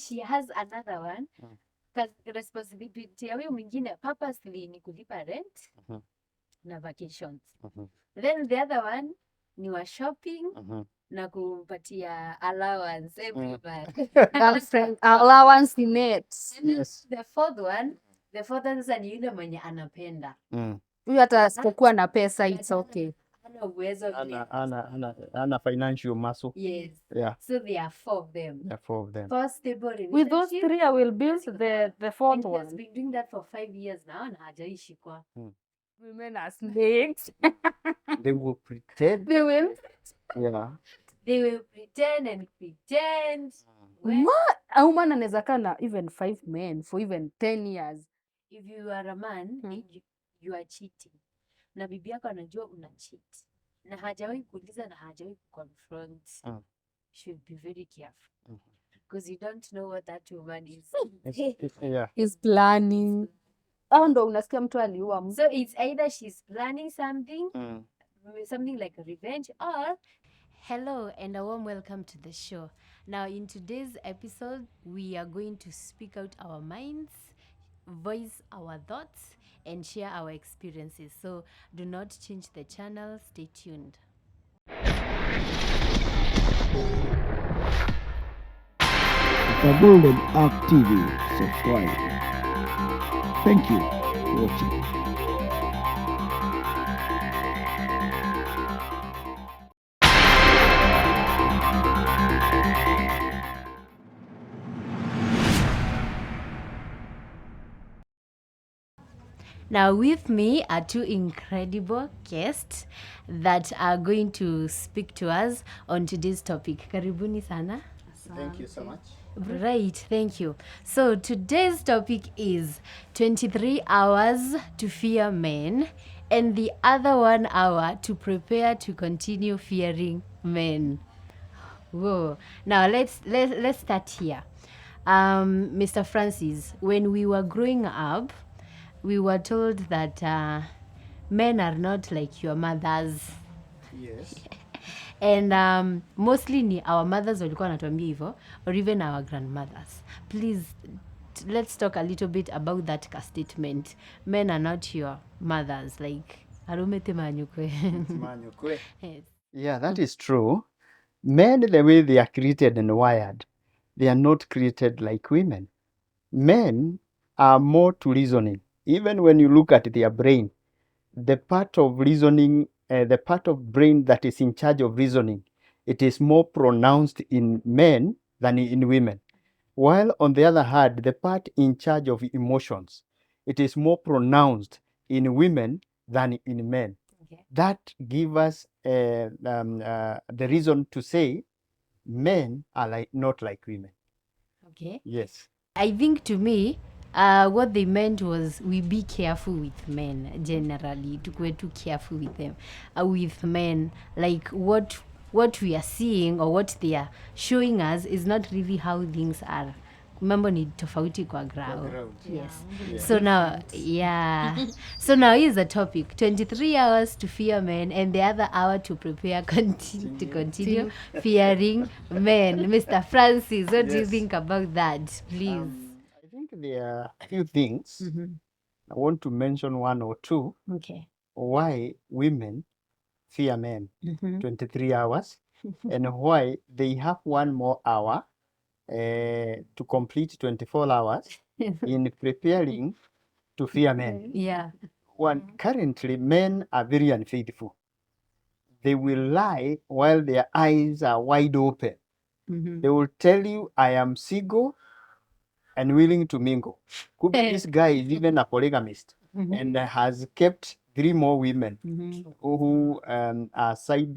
she has another one. Responsibility ya huyo mwingine purposely ni kulipa rent na vacations. Then the other one ni wa shopping na kumpatia allowance every month. Girlfriend allowance in it. Yes. The fourth one sasa ni yule mwenye anapenda. Huyu hata asipokuwa na pesa it's okay. Ana uwezo ana financial muscle. Yes. Yeah. So there are four of them. There are four of them. First stable relationship. With those three I will build the fourth one. He has been doing that for 5 years now na hajaishi kwa. Women are snakes. They will pretend. They will. Yeah. They will pretend and pretend. What? A woman anaweza kaa na even 5 men for even 10 years. If you are a man and you are cheating, na bibi yako anajua una cheat, na hajawahi kuuliza na hajawahi confront, should be very careful. Because you don't know what that woman is. Yeah. Is planning. Au ndo unasikia mtu aliua mtu. So it's either she's planning something, something like a revenge, or hello and a warm welcome to the show. Now in today's episode, we are going to speak out our minds, voice our thoughts, and share our experiences. So do not change the channel, stay tuned. The GOLDENARC TV, subscribe. Thank you for watching. Now with me are two incredible guests that are going to speak to us on today's topic. Karibuni sana. Thank you so much. Right, thank you. So today's topic is 23 hours to fear men and the other 1 hour to prepare to continue fearing men. Whoa. Now let's start here. Mr. Francis, when we were growing up, we were told that men are not like your mothers. Yes. And mostly ni our mothers walikuwa wanatuambia hivyo, or even our grandmothers. Please, let's talk a little bit about that statement. Men are not your mothers. Like, arumete manyukwe. Yes. Yeah, that is true. Men, the way they are created and wired, they are not created like women. Men are more to reasoning. Even when you look at their brain, the part of reasoning, the part of brain that is in charge of reasoning, it is more pronounced in men than in women. While on the other hand, the part in charge of emotions, it is more pronounced in women than in men. Okay. That gives us the reason to say men are not like women. Okay. Yes. I think to me, what they meant was we be careful with men generally. Tukue too careful with them, with men. Like what we are seeing or what they are showing us is not really how things are. Mambo ni tofauti kwa ground. Yes. Yeah. So now, yeah. So now here's the topic: 23 hours to fear men, and the other hour to prepare to continue fearing men. Mr. Francis, what do you think about that, please? I think there are a few things. I want to mention one or two. Okay. Why women fear men 23 hours and why they have 1 more hour to complete 24 hours in preparing to fear men. Yeah. Currently, men are very unfaithful. They will lie while their eyes are wide open. They will tell you, I am single and willing to mingle. Could be this guy is even a polygamist and has kept 3 more women who are side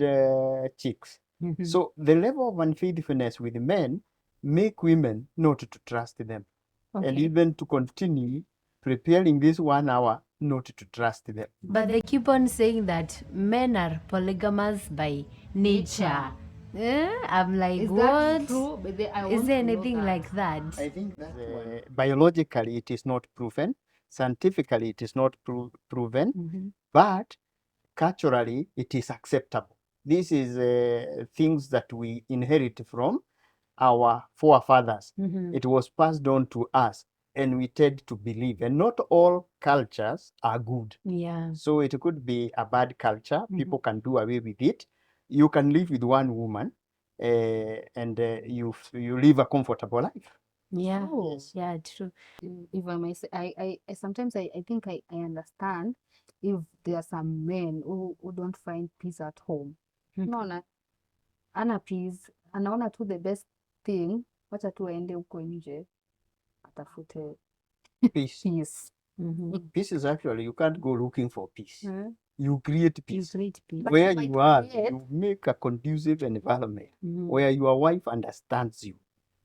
chicks. So the level of unfaithfulness with men make women not to trust them. Okay. And even to continue preparing this 1 hour not to trust them. But they keep on saying that men are polygamous by nature. I'm like, Is what? that true? But Is there anything like that? I think that biologically it is not proven, scientifically it is not proven, but culturally it is acceptable. This is things that we inherit from our forefathers. Mhm. It was passed on to us, and we tend to believe. And not all cultures are good. Yeah. So it could be a bad culture. Mhm. People can do away with it. You can live with one woman, and you live a comfortable life. Yeah. Oh. Yes. Yeah, true. If I may say, I sometimes I think I understand if there are some men who don't find peace at home. Mhm. Unaona, ana peace, anaona tu the best thing, wacha tu aende huko nje atafute Peace. peace. Mhm. Peace is actually, you can't go looking for peace. Mm. You create You peace. create peace. But Where you you might are, create- you make a conducive environment Mhm. where your wife understands you.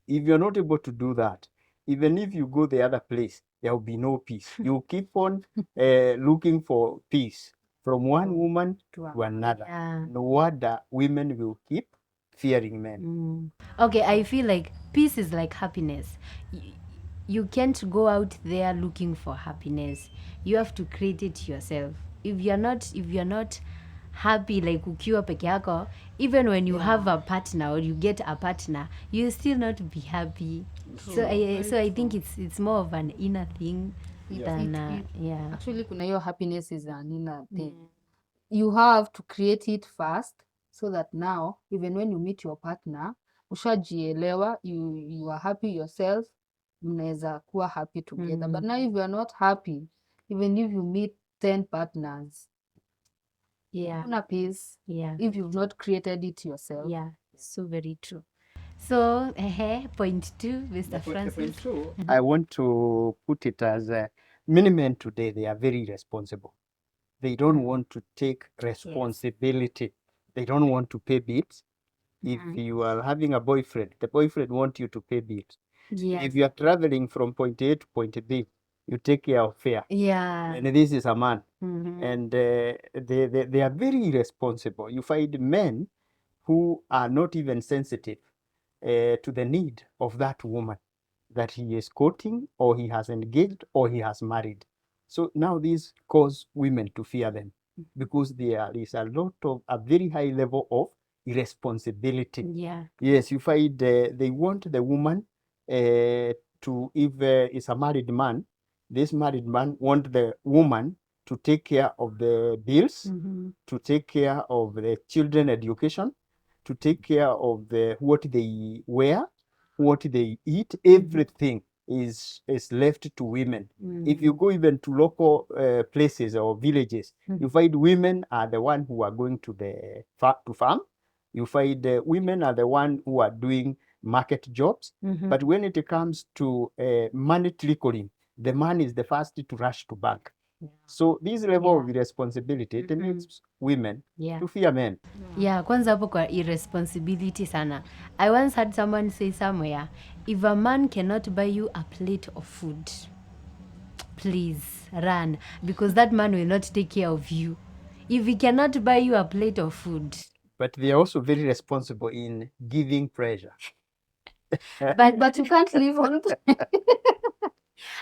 If you're not able to do that, even if you go the other place, there will be no peace. You keep on looking for peace from one woman to to another. Yeah. No wonder women will keep fearing men. Mm. Okay, I feel like peace is like happiness. You can't go out there looking for happiness. You have to create it yourself. If you're not happy like ukiwa peke yako, even when you have a partner or you get a partner, you still not be happy. So I think it's more of an inner thing than yeah. Actually, kuna hiyo happiness is an inner thing. You have to create it first so that now even when you meet your partner ushajielewa, you are happy yourself, mnaweza kuwa happy together. But now if you are not happy, even if you meet 10 partners, Yeah. kuna peace Yeah. if you've not created it yourself. Yeah. So very true. So, point 2, Mr. Francis. I want to put it as many men today, they are very irresponsible. They don't want to take responsibility. They don't want to pay bills. If you are having a boyfriend, the boyfriend wants you to pay bills. Yeah. If you are traveling from point A to point B, you take care of fare. Yeah. And this is a man. Mhm. And they are very irresponsible. You find men who are not even sensitive to the need of that woman that he is courting or he has engaged or he has married. So now this cause women to fear them because there is a lot of a very high level of irresponsibility. Yeah. Yes, you find they want the woman to, if is a married man, this married man want the woman to take care of the bills, Mhm. to take care of the children education, to take care of the what they wear, what they eat. Everything is left to women. If you go even to local places or villages, you find women are the one who are going to the to farm. You find women are the one who are doing market jobs. But when it comes to money trickling, the man is the first to rush to bank. So this level of responsibility, it makes women Yeah. to fear men. Yeah, kwanza hapo kwa irresponsibility sana. I once had someone say somewhere, if a man cannot buy you a plate of food, please run, because that man will not take care of you. If he cannot buy you a plate of food. But they are also very responsible in giving pressure. But you can't live on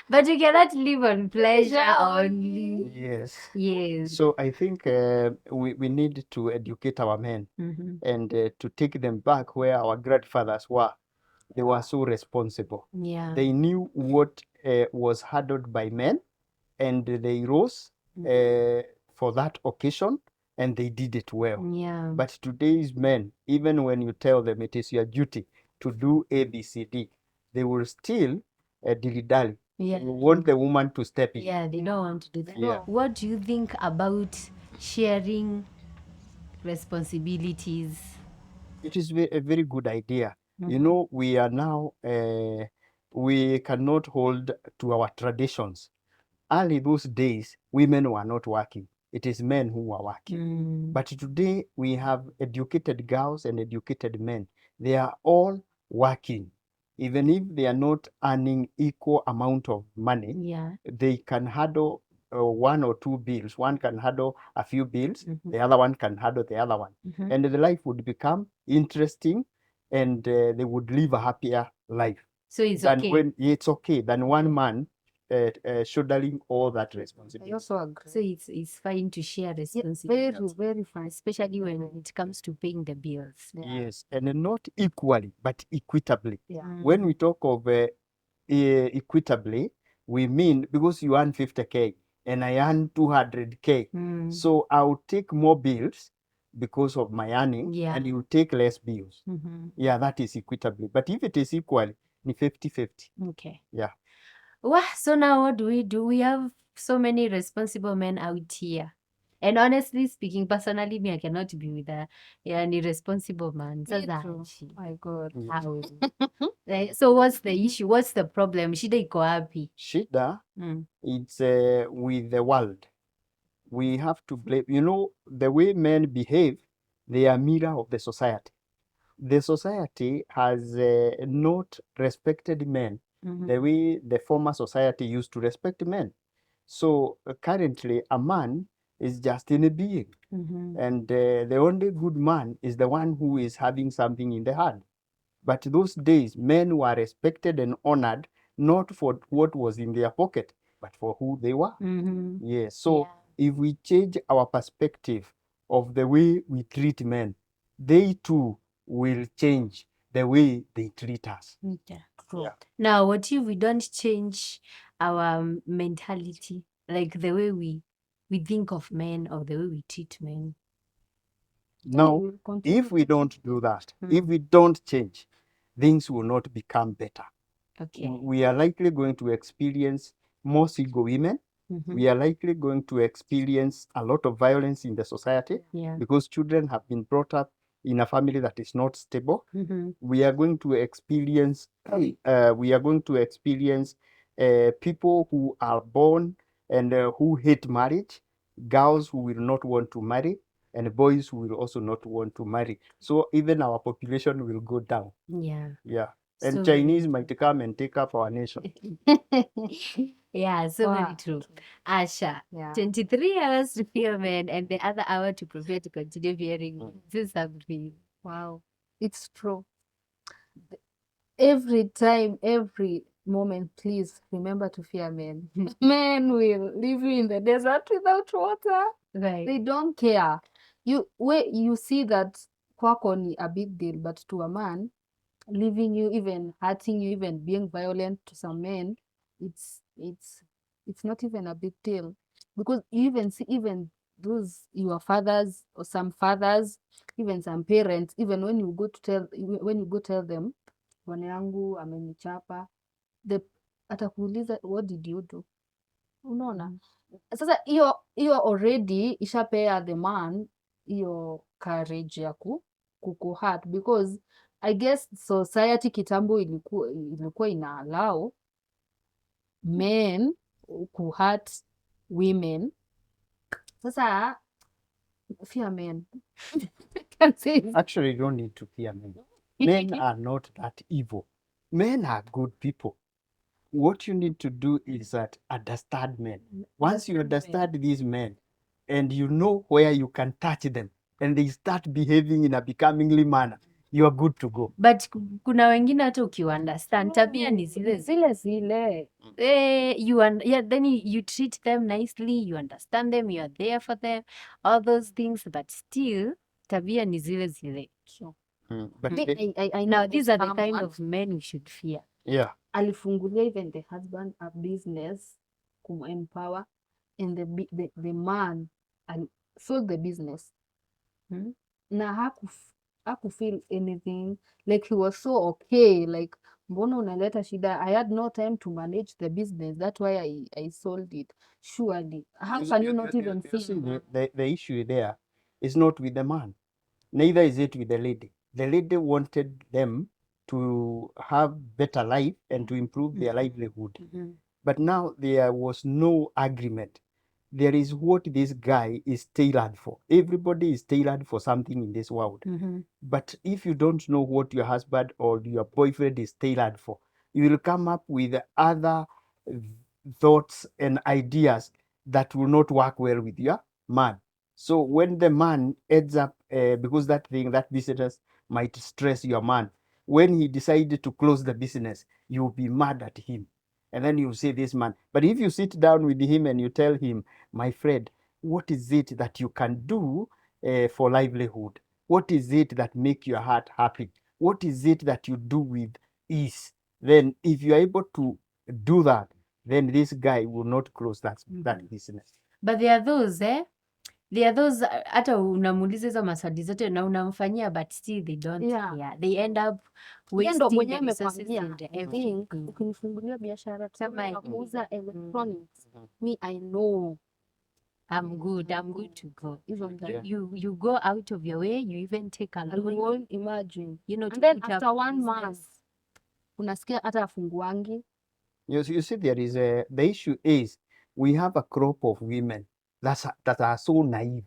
But you cannot live on pleasure only. Yes. Yes. So I think we need to educate our men and to take them back where our grandfathers were. They were so responsible. Yeah. They knew what was handled by men, and they rose for that occasion, and they did it well. Yeah. But today's men, even when you tell them it is your duty to do A, B, C, D, they will still dilly-dally. Yeah. They want the woman to step in. Yeah, they don't want to do that. Yeah. What do you think about sharing responsibilities? It is a very good idea. You know, we are now, we cannot hold to our traditions. Early those days, women were not working. It is men who were working. But today, we have educated girls and educated men. They are all working. Even if they are not earning equal amount of money, Yeah. they can handle one or two bills. One can handle a few bills, the other one can handle the other one. And the life would become interesting, and they would live a happier life. So it's Than okay. when it's okay than one man shouldering all that I responsibility. also agree. So it's fine to share Yeah, responsibility, very fine. especially when it comes to paying the bills. Yeah. Yes, and not equally, but equitably. Yeah. When we talk of equitably, we mean because you earn 50K and I earn 200K, Mm. so I'll take more bills because of my earning, Yeah. and you take less bills. Mhm. Yeah, that is equitably. But if it is equally, ni 50-50. Okay. Yeah. Well, so now what do? We have so many responsible men out here. And honestly speaking, personally, me, I cannot be with a irresponsible man. Me Sasa too. hachi. My God. Yeah. How? So what's the issue? What's the problem? Shida iko wapi? Shida, Mm. it's with the world. We have to blame, the way men behave, they are mirror of the society. The society has not respected men Mhm. the way the former society used to respect men. So currently, a man is just in a being, Mhm. and the only good man is the one who is having something in the heart. But those days, men were respected and honored not for what was in their pocket, but for who they were. Mhm. Yes. So Yeah. if we change our perspective of the way we treat men, they too will change the way they treat us. Okay. Cool. Yeah. Now, what if we don't change our mentality, like the way we think of men or the way we treat men? Now, We'll continue. if we don't do that, if Mm. we don't change, things will not become better. Okay. We are likely going to experience more single women. Mhm. We are likely going to experience a lot of violence in the society Yeah. because children have been brought up in a family that is not stable. Mhm. We are going to experience people who are born and who hate marriage, girls who will not want to marry, and boys who will also not want to marry. So even our population will go down. Yeah. Yeah. And So Chinese very might come and take up our nation. yeah, so very Wow. true. Asha, Yeah. 23 hours to fear men and the other hour to prepare to continue fearing men. This is something. Wow. It's true. Every time, every moment, please remember to fear men. Men will leave you in the desert without water. Right. They don't care. You see that kwako ni a big deal, but to a man, leaving you, even hurting you, even being violent to some men, it's not even a big deal, because you even see even those your fathers or some fathers, even some parents, even when you go tell them bwana yangu amenichapa, the atakuuliza what did you do? Unaona? Sasa hiyo already ishapea the man hiyo courage ya kukuhurt, because I guess society kitambo ilikuwa ina allow men kuhurt women. Sasa fear men. I can say it. Actually, you don't need to fear men. Men are not that evil. Men are good people. What you need to do is that understand men. Once you understand these men and you know where you can touch them and they start behaving in a becomingly manner, you are good to go. But kuna wengine hata ukiunderstand tabia ni zile zile. then you treat them nicely, you understand them, you are there for them, all those things, but still tabia ni zile zile. But I Now know these are the kind someone of men we should fear. yeah, alifungulia even the husband a business kumempower, and the man sold the business. Na hakufeel anything, like he was so okay, like mbona unaleta shida, I had no time to manage the business, that's why I sold it. Surely how can you not even you see, feel? the issue there is not with the man, neither is it with the lady. The lady wanted them to have better life and to improve their livelihood. But now there was no agreement. There is what this guy is tailored for. Everybody is tailored for something in this world. But if you don't know what your husband or your boyfriend is tailored for, you will come up with other thoughts and ideas that will not work well with your man. So when the man ends up, because that business might stress your man, when he decided to close the business, you'll be mad at him. and then you see this man. But if you sit down with him and you tell him, my friend, what is it that you can do for livelihood? What is it that make your heart happy? What is it that you do with ease? Then if you are able to do that, then this guy will not close that business. But there are those hata unamuuliza hizo maswali zote na unamfanyia but still they don't care. They end up Yeye ndo wasting mwenyewe the resources amekwambia, and I think everything. ukinifungulia biashara tuseme ya kuuza electronics, Mhm. me I know I'm good to go. hizo ndio. Yeah. You go out of your way, you even take a And loan, you won't imagine. you know, And to then put after up 1 business. month unasikia hata afunguangi. You see, the issue is we have a crop of women that are so naive.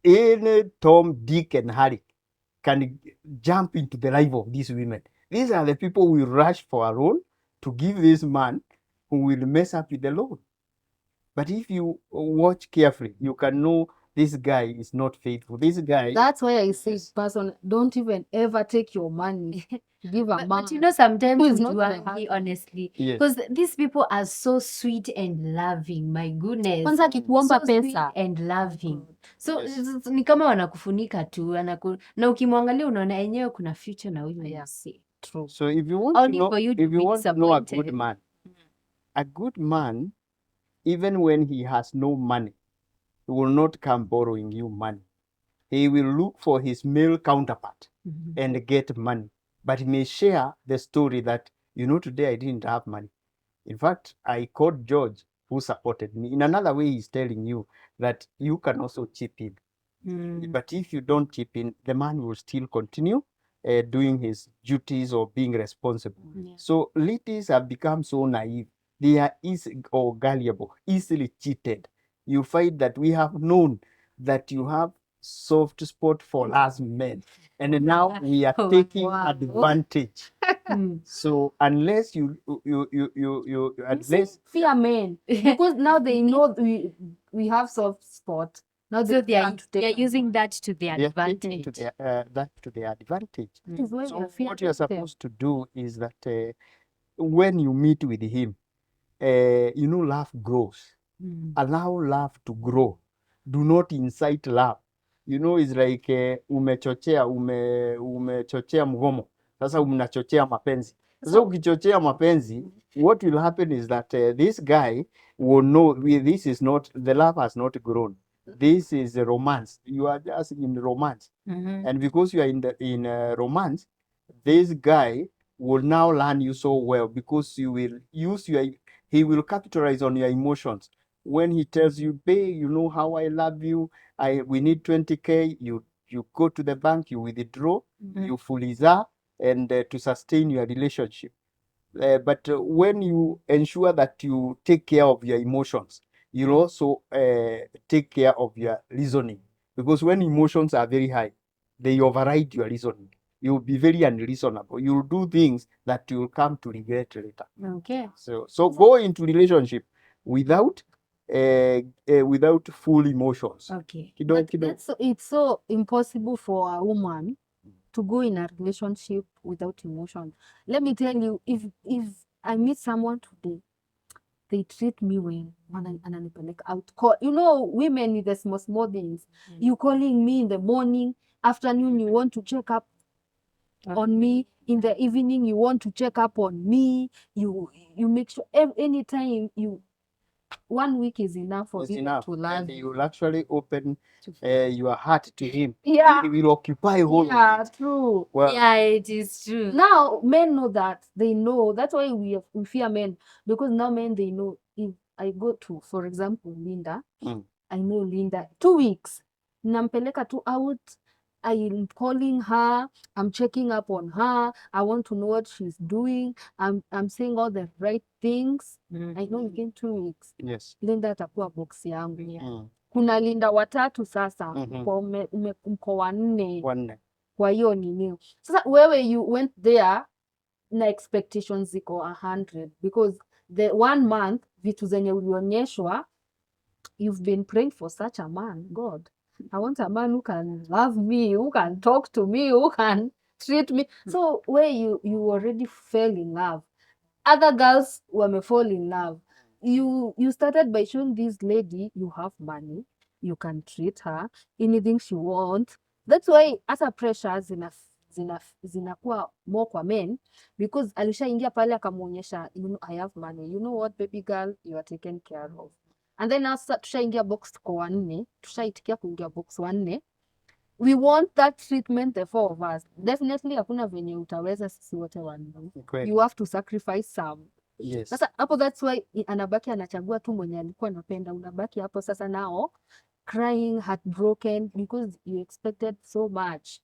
Any Tom, Dick, and Harry can jump into the life of these women. These are the people who will rush for a loan to give this man who will mess up with the loan. But if you watch carefully, you can know this guy is not faithful. This guy. That's why I say, person, don't even ever take your money. Give a man. But you know, sometimes who is we not do the agree, husband. honestly, Yes. because these people are so sweet and loving. My goodness, Kwanza akikuomba so sweet pesa. and loving. So Yes. ni kama wanakufunika tu, na ukimwangalia unaona enyewe kuna future na huyu Yeah. msi. True. So if you want Only to know, for you to if you be want to know a disappointed. good man, a good man, even when he has no money, he will not come borrowing you money. He will look for his male counterpart and get money. But he may share the story that, today I didn't have money. In fact, I called George, who supported me. In another way, he's telling you that you can also chip in. But if you don't chip in, the man will still continue doing his duties or being responsible. Yeah. So ladies have become so naive. They are easy or gullible, easily cheated. You find that we have known that you have soft spot for us men, and now we are taking advantage. So unless you unless Fear men. Because now they know we have soft spot. Now So they can't take they're using that to their they are taking advantage. that to their advantage. That is why we So are what fearing you're them. supposed to do is that when you meet with him, love grows. Allow love to grow. Do not incite love. It's like umechochea mgomo. Sasa mnachochea mapenzi. Sasa ukichochea mapenzi, what will happen is that this guy will know this is not, the love has not grown. This is a romance. You are just in romance. And because you are in romance, this guy will now learn you so well because you will use he will capitalize on your emotions. When he tells you, babe, you know how I love you, we need 20K, you go to the bank, you withdraw, you fuliza, and to sustain your relationship. But when you ensure that you take care of your emotions, you'll also take care of your reasoning. Because when emotions are very high, they override your reasoning. You'll be very unreasonable. You'll do things that you'll come to regret later. Okay. So go into relationship without full emotions. Okay. Kidogo, But kidogo. it's so impossible for a woman to go in a relationship without emotion. Let me tell you, if I meet someone today, they treat me well, ananipeleka out. Women with the small things. You calling me in the morning, afternoon you want to check up on me, in the evening you want to check up on me. You make sure anytime 1 week is enough for It's you enough. to learn. And you will actually open your heart to him. Yeah. He will occupy whole. Yeah, true. Well, Yeah, it is true. Now men know that. They know. That's why we fear men, because now men, they know, if I go to, for example, Linda, I know Linda 2 weeks, nampeleka tu out. I'm calling her, I'm checking up on her, I want to know what she's doing, I'm saying all the right things. I know within 2 weeks yes. Linda atakuwa box yangu. Mm. Kuna Linda watatu sasa. Mhm. Kwa mko wanne One. kwa hiyo nini. Sasa wewe you went there na expectations ziko 100, because the 1 month vitu zenye ulionyeshwa, you've been praying for such a man. God, I want a man who can love me, who can talk to me, who can treat me. So where you already fell in love, other girls wame fall in love. You started by showing this lady you have money, you can treat her anything she wants. That's why hata pressure zinakuwa more kwa men, because alishaingia pale akamuonyesha, you know, I have money, you know what baby girl, you are taken care of. And then sasa tushaingia box kwa wanne, tushaitikia kuingia box wanne, we want that treatment, the four of us. Definitely hakuna venye utaweza sisi wote wanne, Kweli. you have to sacrifice some. Yes. Sasa hapo, that's why anabaki anachagua tu mwenye alikuwa anapenda. Unabaki hapo sasa now crying, heartbroken, because you expected so much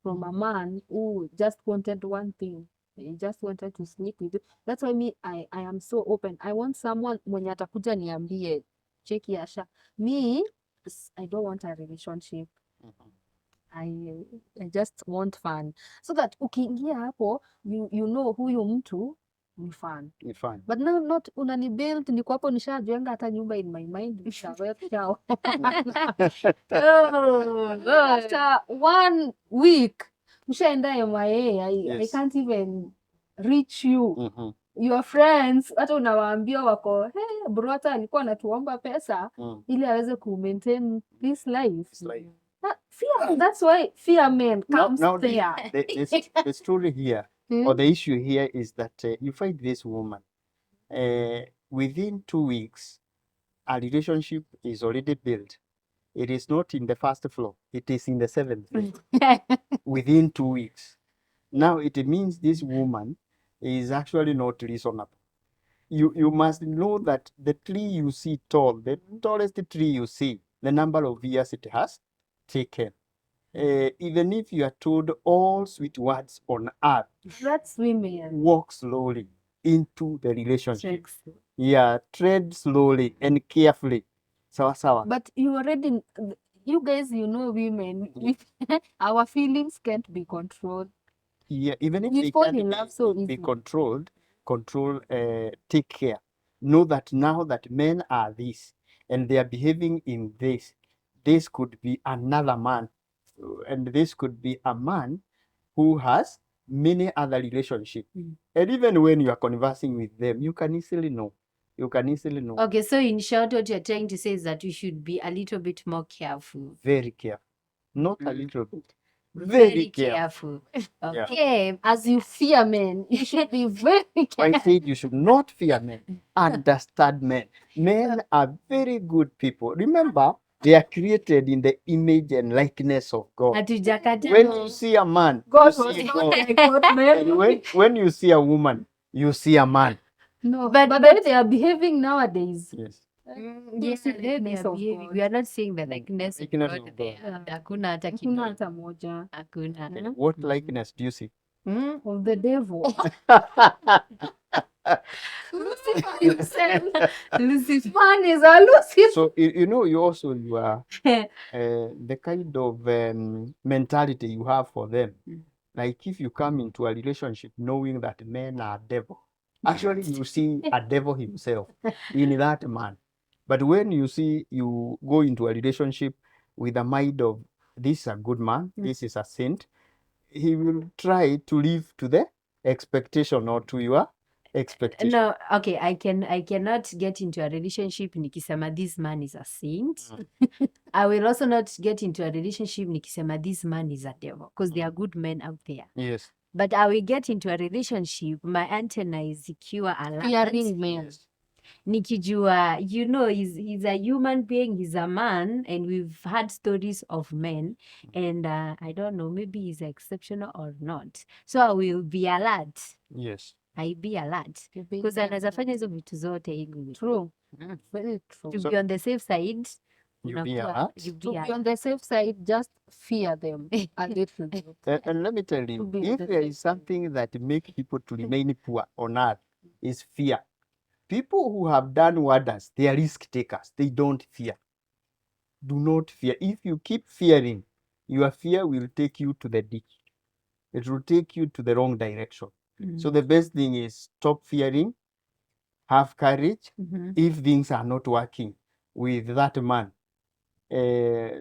from a man who just wanted one thing. He just wanted to sleep with you. That's why me, I am so open. I want someone mwenye atakuja niambie, cheki Asha, me, I don't want a relationship. I just want fun, so that ukiingia hapo you know huyu mtu ni fun. Ni fun. But now not unani build, niko hapo nishajenga hata nyumba in my mind nishaweka. After 1 week mshaenda MIA. I Yes. can't even reach you. Mhm. Your friends hata unawaambia wako, hey, bro hata alikuwa anatuomba pesa ili aweze ku maintain this life. It's like Fear, that's why fear men comes now there. the story here or the issue here is that you find this woman within 2 weeks a relationship is already built. It is not in the first floor, it is in the 7th floor. Within 2 weeks. Now it means this woman is actually not reasonable. You must know that the tree you see tall, the tallest tree you see, the number of years it has taken. Even if you are told all sweet words on earth, That's women. walk slowly into the relationship. Sex. Yeah, tread slowly and carefully. Sawa sawa. But you already, you guys, you know, women, our feelings can't be controlled. Yeah, even if We they fall can't in love so be easily. controlled, take care. Know that now that men are this and they are behaving in this could be another man, and this could be a man who has many other relationships. And even when you are conversing with them, you can easily know. You can easily know. Okay, so in short, what you're trying to say is that we should be a little bit more careful. Very careful. Not a little bit. Very careful. careful. Yeah. Okay. As you fear men, you should be very I careful. said you should not fear men. Understand men. Men are very good people. Remember, they are created in the image and likeness of God. Hatujakata. When you see a man, God you was see not God. like what men. And when you see a woman, you see a man. No, But- but the way they are behaving nowadays. Yes. Yes, the they are likeness of behaving. God. We are not seeing the likeness of Likeness God of there. God. Hakuna hata Hakuna kidogo. hata moja. Hakuna. What likeness do you see? Of the devil. Lucifer himself. Lucifer. Man is a Lucifer. So you are the kind of mentality you have for them. Like if you come into a relationship knowing that men are devil, actually you see a devil himself in that man. But when you go into a relationship with a mind of this is a good man, this is a saint, he will try to live to the expectation or to your expectation. No, okay, I cannot get into a relationship nikisema this man is a saint. I will also not get into a relationship nikisema this man is a devil, because there are good men out there. Yes. But I will get into a relationship, my antenna is ikiwa alert. Fearing men. Nikijua, he's a human being, he's a man, and we've had stories of men, and I don't know, maybe he's exceptional or not. So I will be alert. Yes. I be alert. To be Because anaweza fanya hizo vitu zote ili true. Very true. to So- be on the safe side. You be unakuwa- alert. you be To be alert. on the safe side, just fear them a little bit. And let me tell To you, be if the there safe is something that makes people to remain poor on earth, is fear. People who have done wonders, they are risk takers. They don't fear. Do not fear. If you keep fearing, your fear will take you to the ditch. It will take you to the wrong direction. So the best thing is stop fearing, have courage. If things are not working with that man,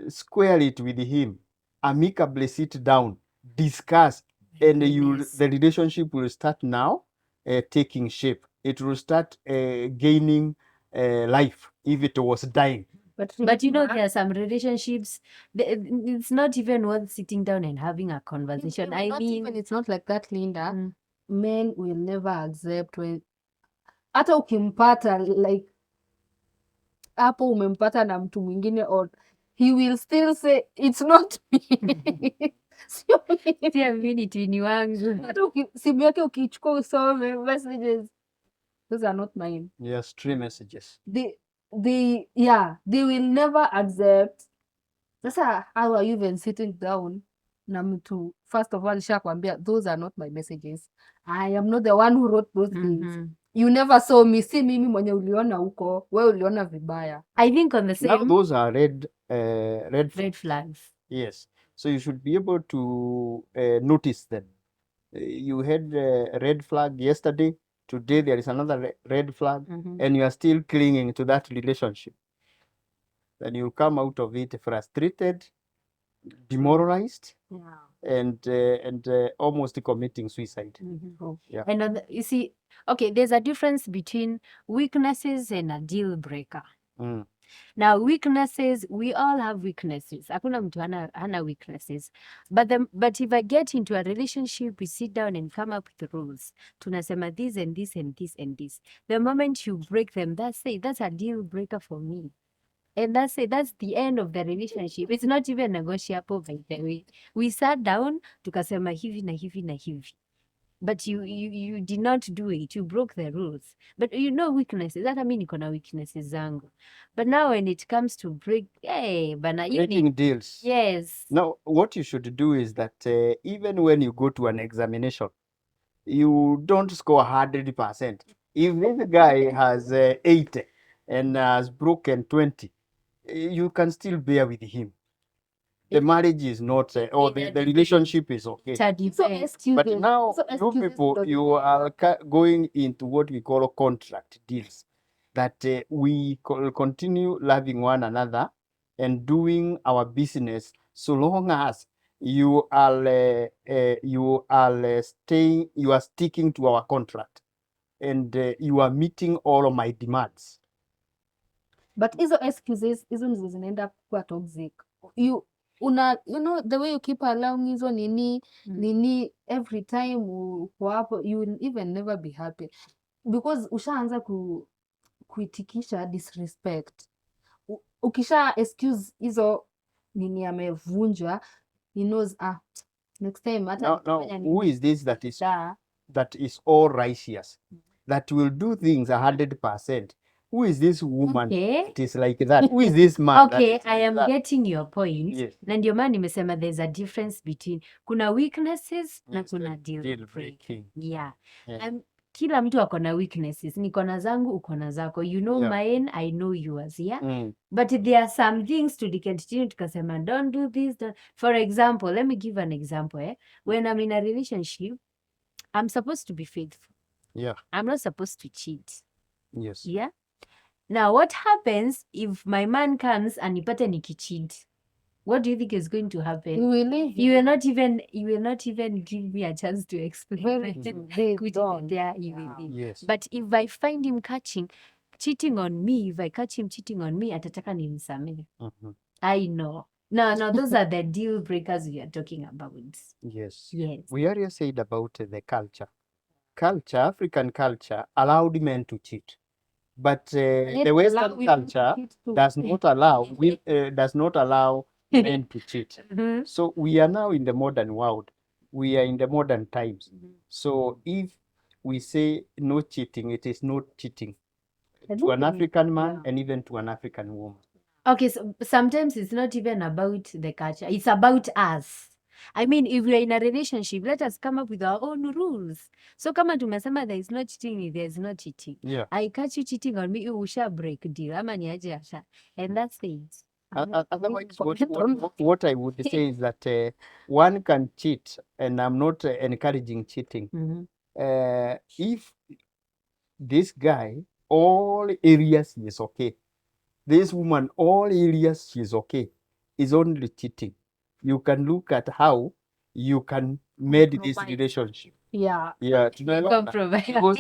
square it with him, amicably sit down, discuss, and Goodness. the relationship will start now taking shape. It will start gaining life if it was dying. But you know, remember, there are some relationships, it's not even worth sitting down and having a conversation. I not mean, even, it's not like that, Linda. mm, Men will never accept when hata ukimpata like hapo umempata na mtu mwingine, or he will still say it's not me. Sio mimi. pia mimi ni twini wangu. Hata simu yake ukichukua usome messages, those are not mine. Yes, 3 messages. They will never accept. Sasa how are you even sitting down na mtu, first of all shakwambia those are not my messages, I am not the one who wrote those things. You never saw me, si mimi mwenye uliona huko, we uliona vibaya. I think on the Now same those are red red flags. Yes. So you should be able to notice them. You had a red flag yesterday. Today there is another red flag, and you are still clinging to that relationship. Then you come out of it frustrated, demoralized, and almost committing suicide. Yeah. And you see, okay, there's a difference between weaknesses and a deal breaker. Now, weaknesses, we all have weaknesses. Hakuna mtu hana weaknesses. But if I get into a relationship, we sit down and come up with rules. Tunasema this and this and this and this. The moment you break them, that's a deal breaker for me. And that's it. That's the end of the relationship. It's not even negotiable, by the way. We sat down, tukasema hivi na hivi na hivi. But you did not do it. You broke the rules. But you know weaknesses. Hata mimi niko na weaknesses zangu. But now when it comes to breaking deals. Yes. Now, what you should do is that even when you go to an examination, you don't score 100%. If this guy has 80 and has broken 20, you can still bear with him. The marriage is not, or the relationship is okay. But now, you people, you are going into what we call contract deals, that we continue loving one another and doing our business so long as you are staying, you are sticking to our contract, and you are meeting all of my demands. But hizo excuses hizo ndizo zinaenda kuwa toxic. You know the way you keep allowing hizo nini every time uko hapo, you will even never be happy because ushaanza kuitikisha disrespect. Ukisha excuse hizo nini amevunja, he knows next time hata who is this that is all righteous, that will do things 100%? Who is this woman? Okay. It is like that. Who is this man? Okay, I am getting your point. Yes. Na ndio maana nimesema there's a difference between kuna weaknesses na kuna deal breaking. Yeah. Kila mtu ako na weaknesses. Niko na zangu, uko na zako. You know mine, I know yours, yeah? But there are some things to continue tukasema don't do this. For example, let me give an example. When I'm in a relationship, I'm supposed to be faithful. Yeah. I'm not supposed to cheat. Yes. Yeah? Now, what happens if my man comes and nipate nikicheat? What do you think is going to happen? You will leave. You will not even give me a chance to explain. They don't. Yeah, you will leave. Yes. But if I find him cheating on me, if I catch him cheating on me, atataka nimsamehe. I know. No, those are the deal breakers we are talking about. Yes. Yes. We already said about the culture. African culture allowed men to cheat. But the Western culture does not allow men to cheat. So we are now in the modern world. We are in the modern times. So if we say no cheating, it is not cheating to an African man and even to an African woman. Okay, so sometimes it's not even about the culture. It's about us. I mean, if we are in a relationship, let us come up with our own rules. So kama tumesema there is no cheating, there is no cheating. Yeah. I catch you cheating on me, you usha break deal. Ama niaje asha. And that's it. Otherwise, what I would say is that one can cheat, and I'm not encouraging cheating. If this guy, all areas is okay, this woman, all areas she's okay, is only cheating. You can look at how you can made this Compromise. relationship. Yeah. Yeah, tunaelewana? Compromise. Because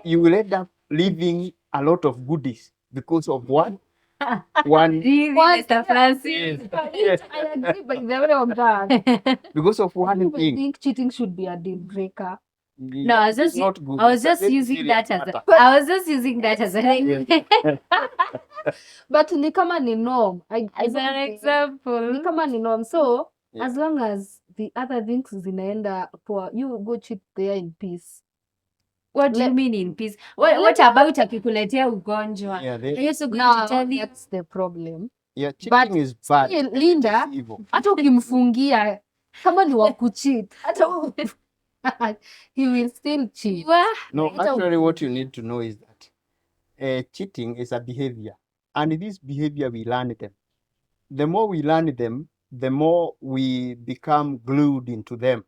you will end up leaving a lot of goodies because of one. Really, One- Mr. Francis? Yes. I agree by the way on that. Because of one I thing. think cheating should be a deal breaker. No, I was It's just not good. I was It's a just very using serious that as matter. I was just using that as an But ni kama ni norm. I as an don't think- example. Ni kama ni norm. So Yeah. as long as the other things zinaenda poa, you go cheat there in peace. What do you Let- mean in peace? What about akikuletea ugonjwa? Yeah, Are you also going No, to tell me? that's the problem. yeah, cheating is bad. Still, Linda, It's evil. hata ukimfungia kama ni wa kucheat, hata he will still cheat. Wah, No, Hata actually, what you need to know is that cheating is a behavior, and this behavior we learn them. The more we learn them, the more we become glued into them,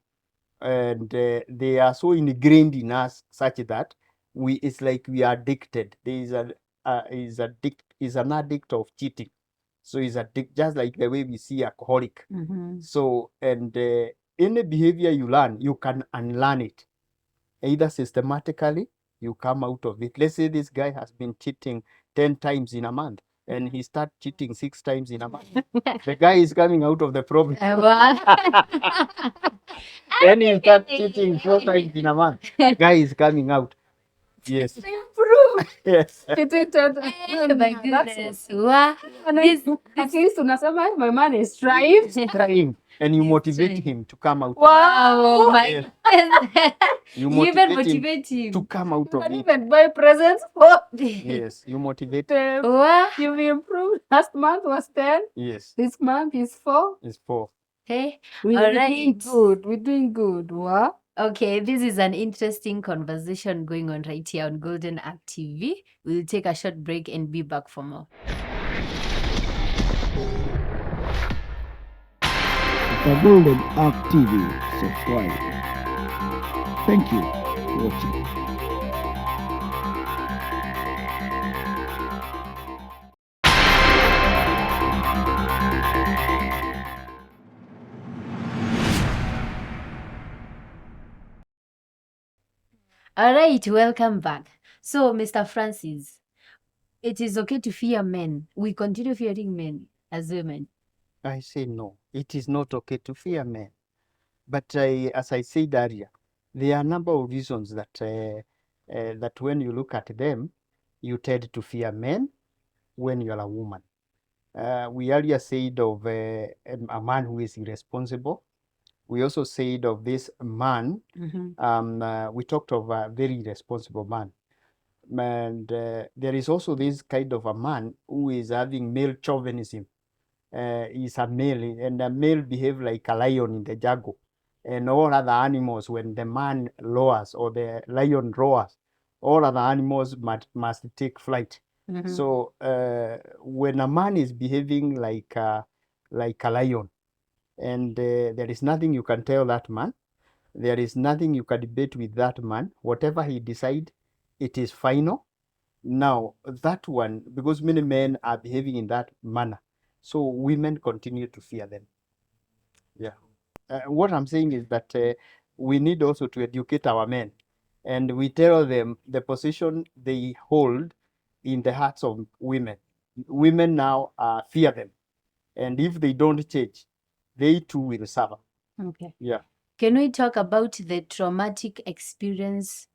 and they are so ingrained in us such that it's like we are addicted. There is is an addict of cheating, so he's addict just like the way we see alcoholic. Mhm. So and any behavior you learn, you can unlearn it either systematically, you come out of it. Let's say this guy has been cheating 10 times in a month and he start cheating 6 times in a month. The guy is coming out of the problem. Then he start cheating 4 times in a month. Guy is coming out. Yes. Improve. Yes. It- My that's goodness. Wah. at least unasema my man is trying. Trying. And you He's motivate trying. him to come out. Oh my Yes. goodness. You You even motivate him motivate him. to come out You of can it. even buy presents for Yes. You motivate. them. Wah. You've improved. Last month was 10. Yes. This month is 4. It's 4. Hey. We're All doing right. good. We're doing good. What? Okay, this is an interesting conversation going on right here on Golden Arc TV. We'll take a short break and be back for more. The Golden Arc TV. Subscribe. Thank you for watching. All right, welcome back. So, Mr. Francis, it is okay to fear men. We continue fearing men as women. I say no. It is not okay to fear men. But as I said earlier, there are a number of reasons that that when you look at them, you tend to fear men when you are a woman. We earlier said of a man who is irresponsible. We also said of this man, we talked of a very irresponsible man. And there is also this kind of a man who is having male chauvinism. Is a male, and a male behave like a lion in the jungle. And all other animals, when the man roars or the lion roars, all other animals must take flight. So when a man is behaving like a lion, and there is nothing you can tell that man, there is nothing you can debate with that man. Whatever he decide, it is final. Now that one, because many men are behaving in that manner, so women continue to fear them. Yeah. What I'm saying is that we need also to educate our men, and we tell them the position they hold in the hearts of women. Women now fear them, and if they don't change, they too will suffer. Okay. Yeah. Can we talk about the traumatic experience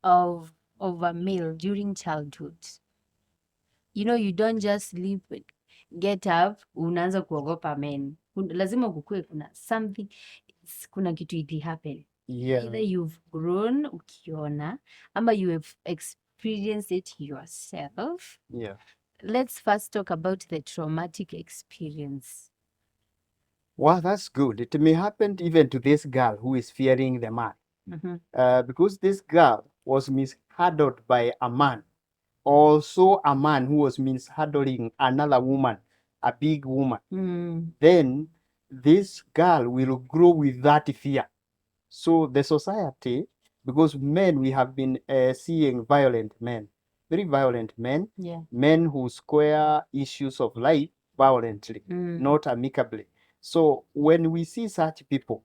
of a male during childhood? You know, you don't just sleep, get up, unaanza kuogopa men. Lazima kukue kuna something, kuna kitu ili happen. Yeah. Either you've grown ukiona, ama you have experienced it yourself. Yeah. Let's first talk about the traumatic experience. Well, that's good. It may happen even to this girl who is fearing the man. Because this girl was mishandled by a man, also a man who was mishandling another woman, a big woman. Then this girl will grow with that fear. So the society, because men, we have been seeing violent men, very violent men, Yeah. men who square issues of life violently, not amicably. So when we see such people,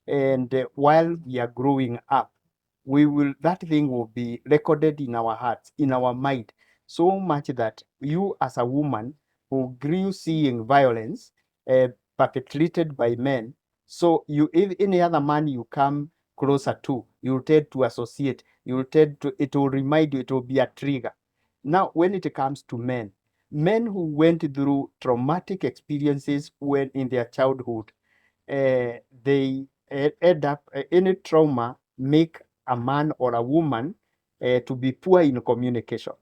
and while we are growing up, that thing will be recorded in our hearts, in our mind, so much that you as a woman who grew seeing violence perpetrated by men, so if any other man you come closer to, you tend to associate, it will remind you, it will be a trigger. Now when it comes to men who went through traumatic experiences when in their childhood, they end up, any trauma make a man or a woman to be poor in communication.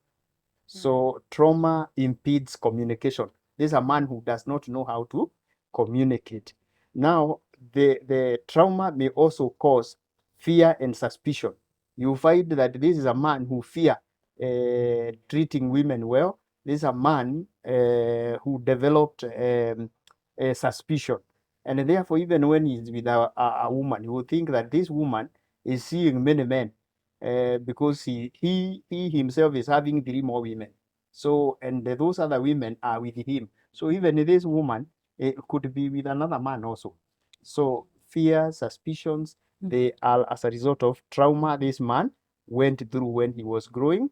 So trauma impedes communication. This is a man who does not know how to communicate. Now, the trauma may also cause fear and suspicion. You find that this is a man who fear treating women well. This is a man who developed a suspicion. And therefore, even when he's with a woman, he will think that this woman is seeing many men because he himself is having 3 more women. So, and those other women are with him. So even this woman could be with another man also. So fear, suspicions, they are as a result of trauma this man went through when he was growing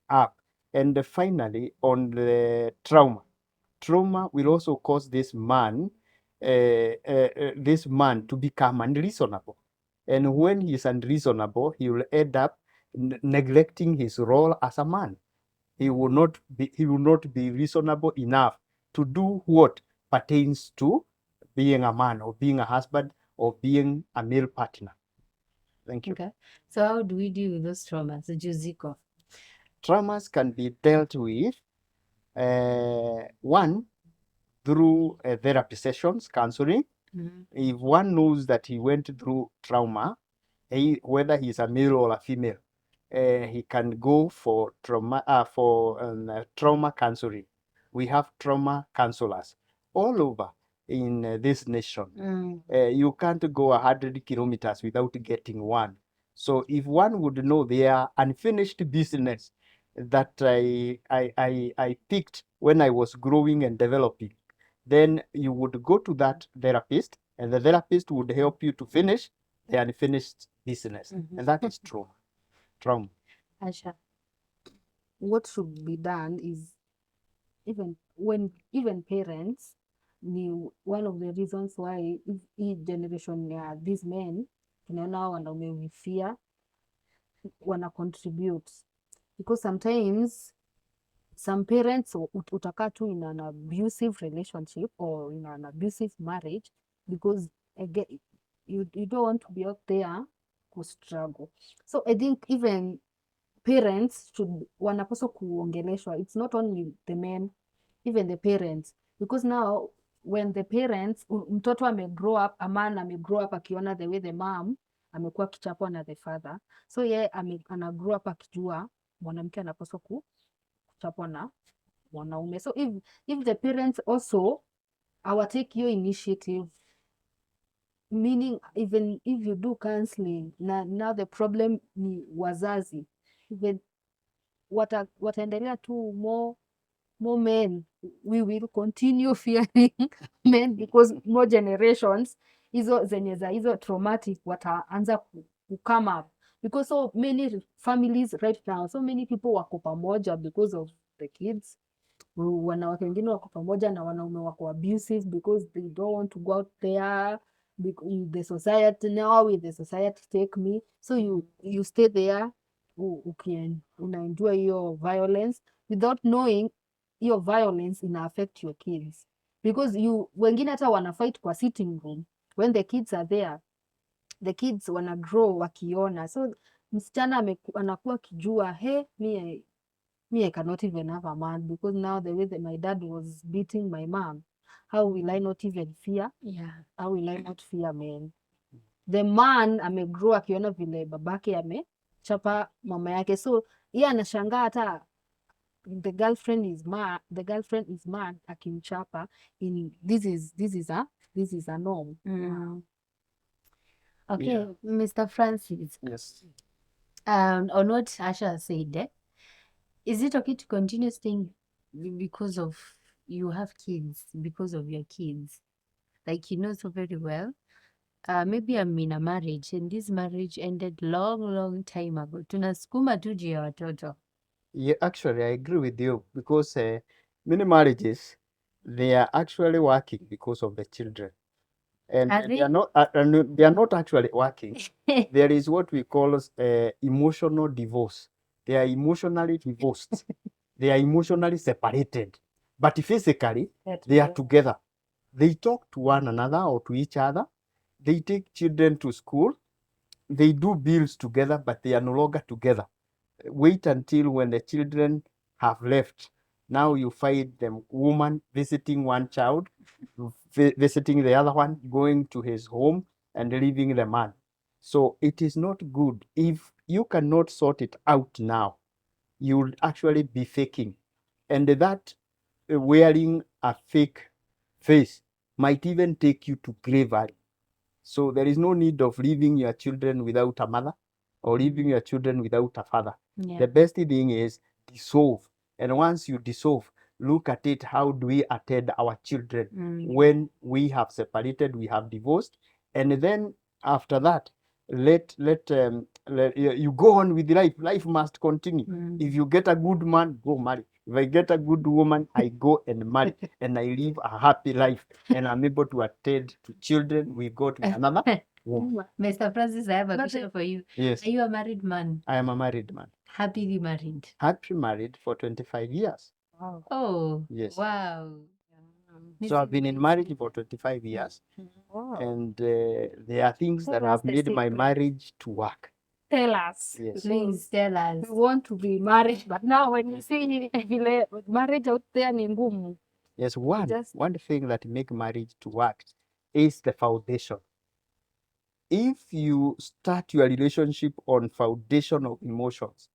up. And finally, on the trauma will also cause this man to become unreasonable. And when he's unreasonable, he will end up neglecting his role as a man. He will not be reasonable enough to do what pertains to being a man or being a husband or being a male partner. Thank you. Okay. So how do we deal with those traumas? Juziko. Traumas can be dealt with, one, through therapy sessions, counseling. If one knows that he went through trauma, whether he's a male or a female, he can go for trauma counseling. We have trauma counselors all over in this nation. You can't go 100 kilometers without getting one. So if one would know their unfinished business that I picked when I was growing and developing, then you would go to that therapist, and the therapist would help you to finish the unfinished business. And that is trauma. Asha. What should be done is, even parents ni one of the reasons why hii generation ya these men tunaona wanaume we fear wana contribute, because sometimes some parents utakaa tu in an abusive relationship or in an abusive marriage because again, you don't want to be out there to struggle. So I think even parents wanapaswa kuongeleshwa. It's not only the men, even the parents, because now when the parents, mtoto grow up, a man grow up akiona the way the mom amekuwa kichapwa na the father, so ana grow up akijua mwanamke anapaswa kuchapwa na mwanaume. So if the parents also take your initiative, meaning even if you do counseling, now the problem ni wazazi, even wataendelea tu more men, we will continue fearing men because more generations hizo zenye za hizo traumatic wataanza come up, because so many families right now, so many people wako pamoja because of the kids. Wanawake wengine wako pamoja na wanaume wako abusive because they don't want to go out there the society, now with the society take me, so you stay there, unaenjoy your violence without knowing your violence ina affect your kids, because wengine hata wana fight kwa sitting room when the kids are there, the kids wana grow wakiona, so msichana anakuwa akijua me I cannot even have a man because now the way that my dad was beating my mom, how will I not even fear? Yeah. How will I not fear men? The man amegrow akiona vile babake amechapa mama yake, so yeye anashangaa hata the girlfriend is mad akimchapa. This is a norm. Okay, Yeah. Mr. Francis. Yes. On what Asha said, is it okay to continue staying because of you have kids, because of your kids? like you know so very well. Maybe I'm in a marriage and this marriage ended long time ago. Tunasukuma tu juu ya watoto. Yeah, actually, I agree with you because many marriages, they are actually working because of the children, and Are they are they? not. They are not actually working. There is what we call emotional divorce. They are emotionally divorced. They are emotionally separated, but physically they are together. They talk to one another or to each other. They take children to school. They do bills together, but they are no longer together. Wait until when the children have left. Now you find the woman visiting one child, visiting the other one, going to his home and leaving the man. So it is not good. If you cannot sort it out now, you'll actually be faking. And that wearing a fake face might even take you to grave early. So there is no need of leaving your children without a mother or leaving your children without a father. Yeah. The best thing is dissolve. And once you dissolve, look at it. How do we attend our children when we have separated, we have divorced, and then after that, let you go on with life. Life must continue. If you get a good man, go marry. If I get a good woman, I go and marry, and I live a happy life, and I'm able to attend to children. We got another woman. Mr. Francis, I have a But question for you. Yes, Are you a married man? I am a married man. Happily married? Happy married for 25 years. Wow. Oh, Yes. wow. So I've been in marriage for 25 years, Wow. and there are things that Tell us have the made my secret. marriage to work. Tell us. Yes. Please tell us. We want to be married, but now when you see vile marriage out there ni ngumu. Yes, one just- thing that make marriage to work is the foundation. If you start your relationship on foundation of emotions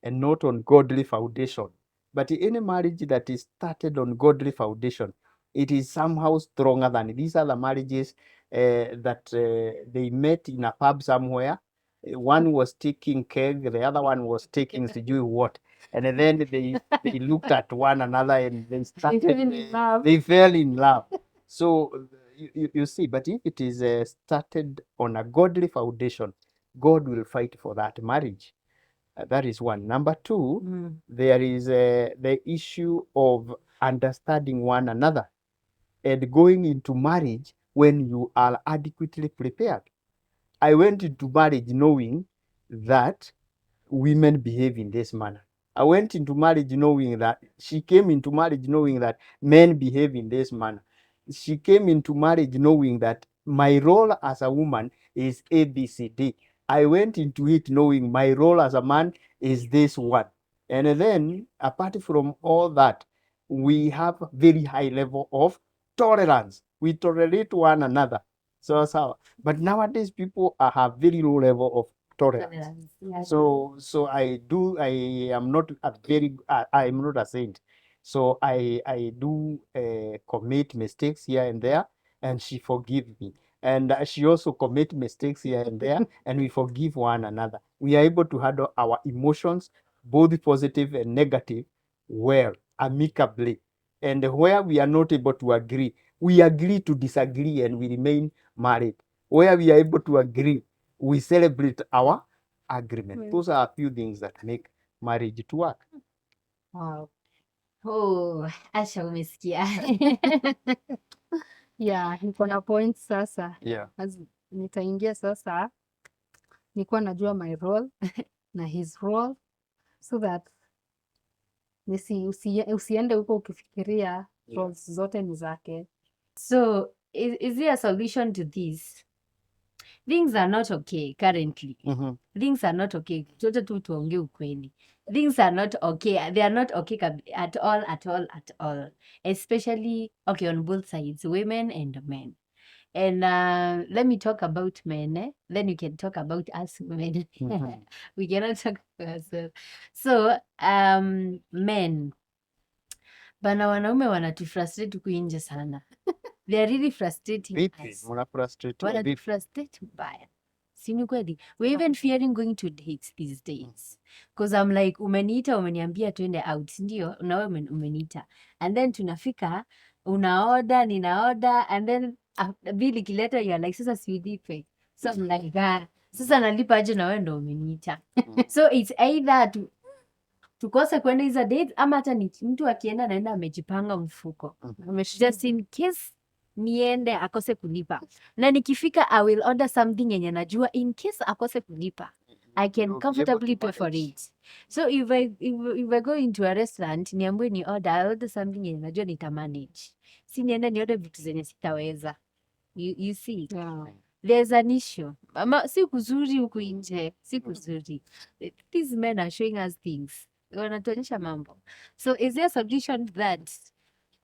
and not on godly foundation, but any marriage that is started on godly foundation, it is somehow stronger than these other marriages that they met in a pub somewhere. One was taking keg, the other one was taking sijui what, and then they looked at one another and they started. fell in love. They fell in love. So you see, but if it is started on a godly foundation, God will fight for that marriage. That is one. Number two, there is the issue of understanding one another and going into marriage when you are adequately prepared. I went into marriage knowing that women behave in this manner. I went into marriage knowing that she came into marriage knowing that men behave in this manner. She came into marriage knowing that my role as a woman is ABCD. I went into it knowing my role as a man is this one. And then, apart from all that, we have very high level of tolerance. We tolerate one another. But nowadays, people have very low level of tolerance. Yeah. So I am not a very I am not a saint. So I do commit mistakes here and there, and she forgive me. And she also commit mistakes here and there, and we forgive one another. We are able to handle our emotions, both positive and negative, well, amicably. And where we are not able to agree, we agree to disagree and we remain married. Where we are able to agree, we celebrate our agreement. Those are a few things that make marriage to work. Wow. Oh, Asha umesikia. Yeah, niko na point sasa. Yeah. Nitaingia sasa, nikuwa najua my role na his role, so that usiende huko ukifikiria roles zote ni zake. So, is there a solution to this? Things are not okay currently. Things are not okay. Tuote tu tuongee ukweli. Things are not okay. They are not okay at all. Especially, okay, on both sides, women and men. And let me talk about men, then you can talk about us women. We cannot talk about ourselves. So, men, bana wanaume wanatufrustrate huku nje sana. They are really frustrating Vipi? us. Muna frustrate vipi? Wanatufrustrate mbaya. Si ni kweli? We're even fearing going to dates these days. Because I'm like, umeniita, umeniambia tuende out, ndio? Unawe umeniita. And then tunafika, unaoda, ninaoda, and then bill ikileta you're like sasa siulipe. So I'm like sasa nalipa aje na wewe ndo umeniita. So it's either tukose kwenda hizo dates ama hata ni mtu akienda naenda amejipanga mfuko. Just in case niende akose kulipa. Na nikifika I will order something yenye najua in case akose kulipa. I can comfortably pay for it. So if I go into a restaurant niambiwe ni order, I order something yenye najua nitamanage. Si niende ni order vitu zenye sitaweza. You see? Yeah. There's an issue. Ama si kuzuri huku nje, si kuzuri. These men are showing us things. Wanatuonyesha mambo. So is there a solution to that?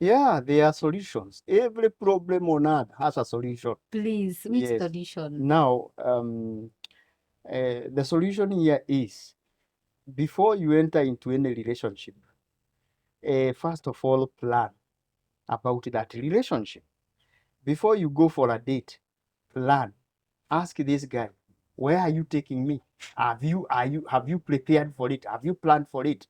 Yeah, there are solutions. Every problem on earth has a solution. Please, which Yes. solution? Now, the solution here is, before you enter into any relationship, first of all, plan about that relationship. Before you go for a date, plan. Ask this guy, where are you taking me? Have you prepared for it? Have you planned for it?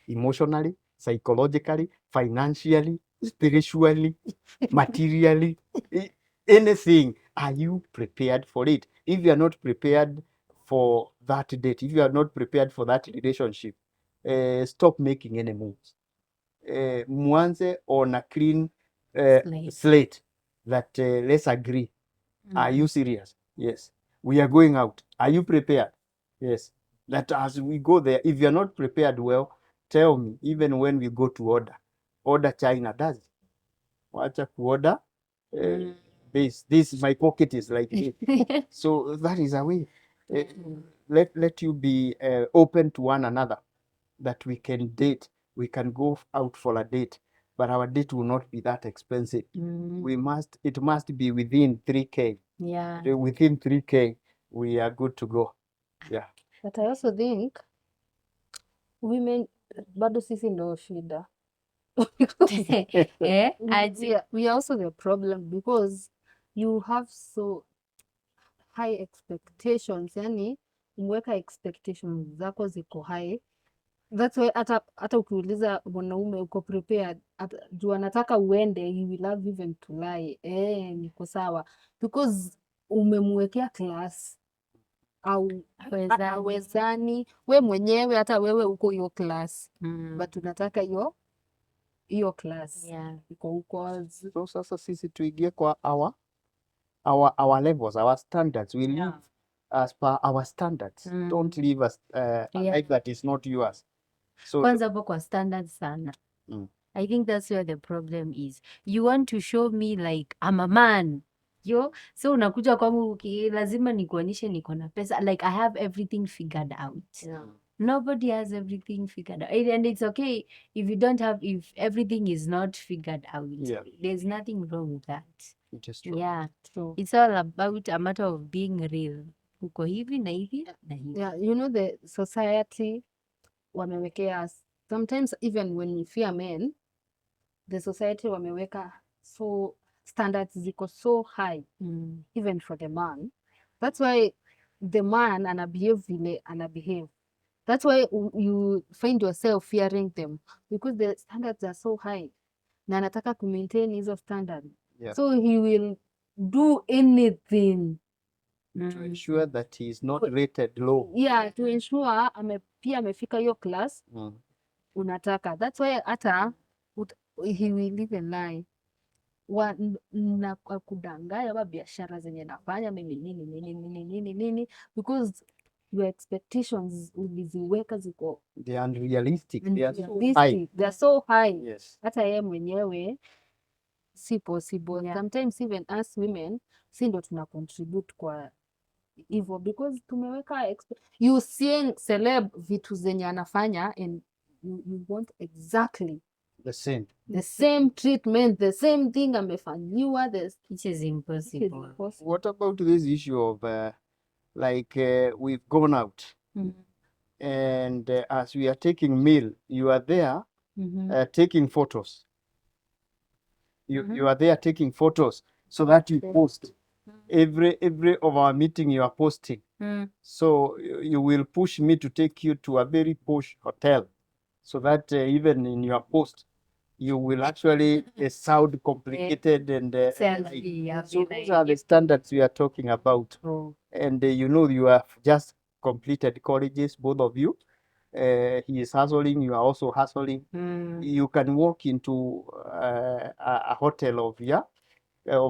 Emotionally, psychologically, financially, spiritually, materially, anything. Are you prepared for it? If you are not prepared for that date, if you are not prepared for that relationship, stop making any moves. Mwanze on a clean slate that let's agree. Are you serious? Yes. We are going out. Are you prepared? Yes. That as we go there, if you are not prepared well, tell me, even when we go to order China does it. Wacha kuorder this my pocket is like this. So that is a way. Let you be open to one another, that we can date, we can go out for a date, but our date will not be that expensive. It must be within 3K. Yeah. Within 3K, we are good to go. Yeah. But I also think women bado sisi ndo shida. We are also the problem because you have so high expectations, yani umeweka expectations zako ziko high. That's why hata ukiuliza mwanaume uko prepared, juu anataka uende, he will have even to lie. Niko sawa because umemwekea class au hawezani, we mwenyewe hata wewe uko hiyo class but unataka hiyo class iko huko. So sasa sisi tuingie kwa our levels, our standards. We live as per our standards. Don't live as a life that is not yours. So kwanza hapo kwa standards sana. I think that's where the problem is. You want to show me like I'm a man. So unakuja kwangu lazima nikuonyeshe niko na pesa. Like I have everything figured out. Yeah. Nobody has everything figured out. And it's okay if you don't have, if everything is not figured out. Yeah. There's nothing wrong with that. it is true. Yeah. True. It's all about a matter of being real. Uko hivi na hivi na hivi. Yeah, you know the society wamewekea, sometimes even when we fear men, the society wameweka so standards ziko so high even for the man. That's why the man anabehave vile anabehave. That's why you find yourself fearing them because the standards are so high na anataka ku maintain hizo standard. Yeah. So he will do anything To ensure that he is not rated low. yeah, to ensure pia amefika hiyo class unataka. That's why hata he will even lie na kudanganya wa biashara zenye nafanya mimi nini because your expectations uliziweka ziko They are unrealistic. They are so high. they are so high. Yes. Hata yeye mwenyewe si possible. Yeah. Sometimes even us women si ndo tuna contribute kwa hivyo because tumeweka you seeing celeb vitu zenye anafanya and you want exactly The same treatment, the same thing amefanyiwa, Which is impossible. What about this issue of we've gone out and as we are taking meal, you are there taking photos. You are there taking photos so that you post. Every of our meeting you are posting. So you will push me to take you to a very posh hotel so that even in your post you will actually sound complicated and Selfie, I'll so be those like- are the standards we are talking about. True. And you know, you have just completed colleges, both of you. He is hustling, you are also hustling. You can walk into a hotel of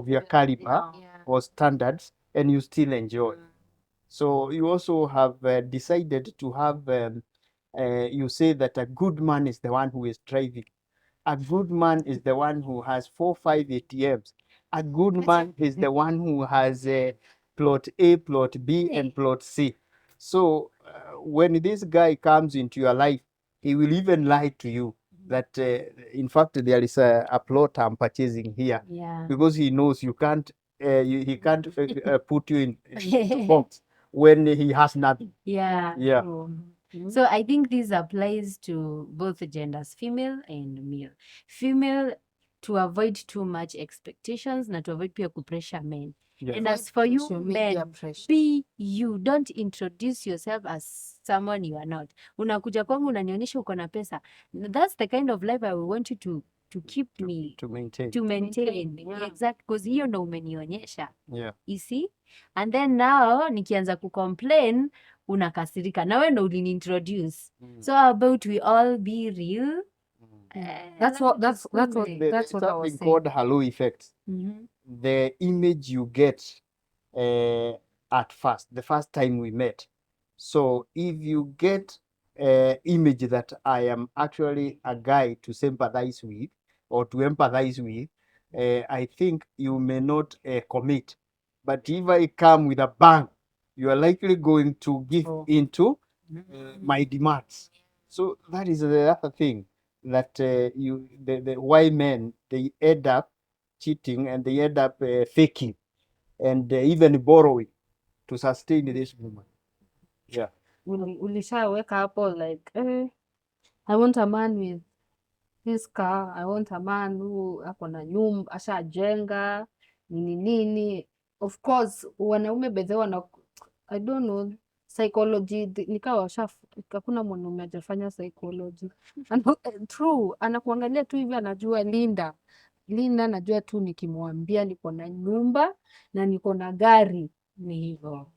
your caliber Yeah. or standards, and you still enjoy. So you also have decided to have. You say that a good man is the one who is driving. A good man is the one who has 4, 5 ATMs. A good man is the one who has plot A, plot B, and plot C. So when this guy comes into your life, he will even lie to you that in fact there is a plot I'm purchasing here, Yeah. because he knows you can't. He can't put you in into box when he has nothing. Yeah. Yeah. True. So I think this applies to both genders, female and male. Female, to avoid too much expectations na to avoid pia kupressure men. Yeah. And as for you Social media men, pressure. be you. Don't introduce yourself as someone you are not. Unakuja kwangu unanionyesha uko na pesa. That's the kind of life I will want you to keep me To maintain. to maintain. Yeah. Exact, because hiyo ndo umenionyesha. Yeah. You see? And then now nikianza kucomplain unakasirika. Na wewe ndo uliniintroduce. So how about we all be real? That's what that's what There's I was something saying. called halo effect. Mhm. The image you get at first, the first time we met. So if you get image that I am actually a guy to sympathize with or to empathize with, I think you may not commit. But if I come with a bang, you are likely going to give True. into my demands. So that is the other thing that the why men, they end up cheating and they end up faking and even borrowing to sustain this woman. Yeah. Ulishaweka hapo like I want a man with this car, I want a man who ako na nyumba ashajenga nini nini. Of course wanaume bedhe wana I don't know psychology nikawa hakuna mwanaume hajafanya psychology. True, anakuangalia tu hivi anajua Linda najua tu nikimwambia niko na nyumba na niko na gari ni hivyo.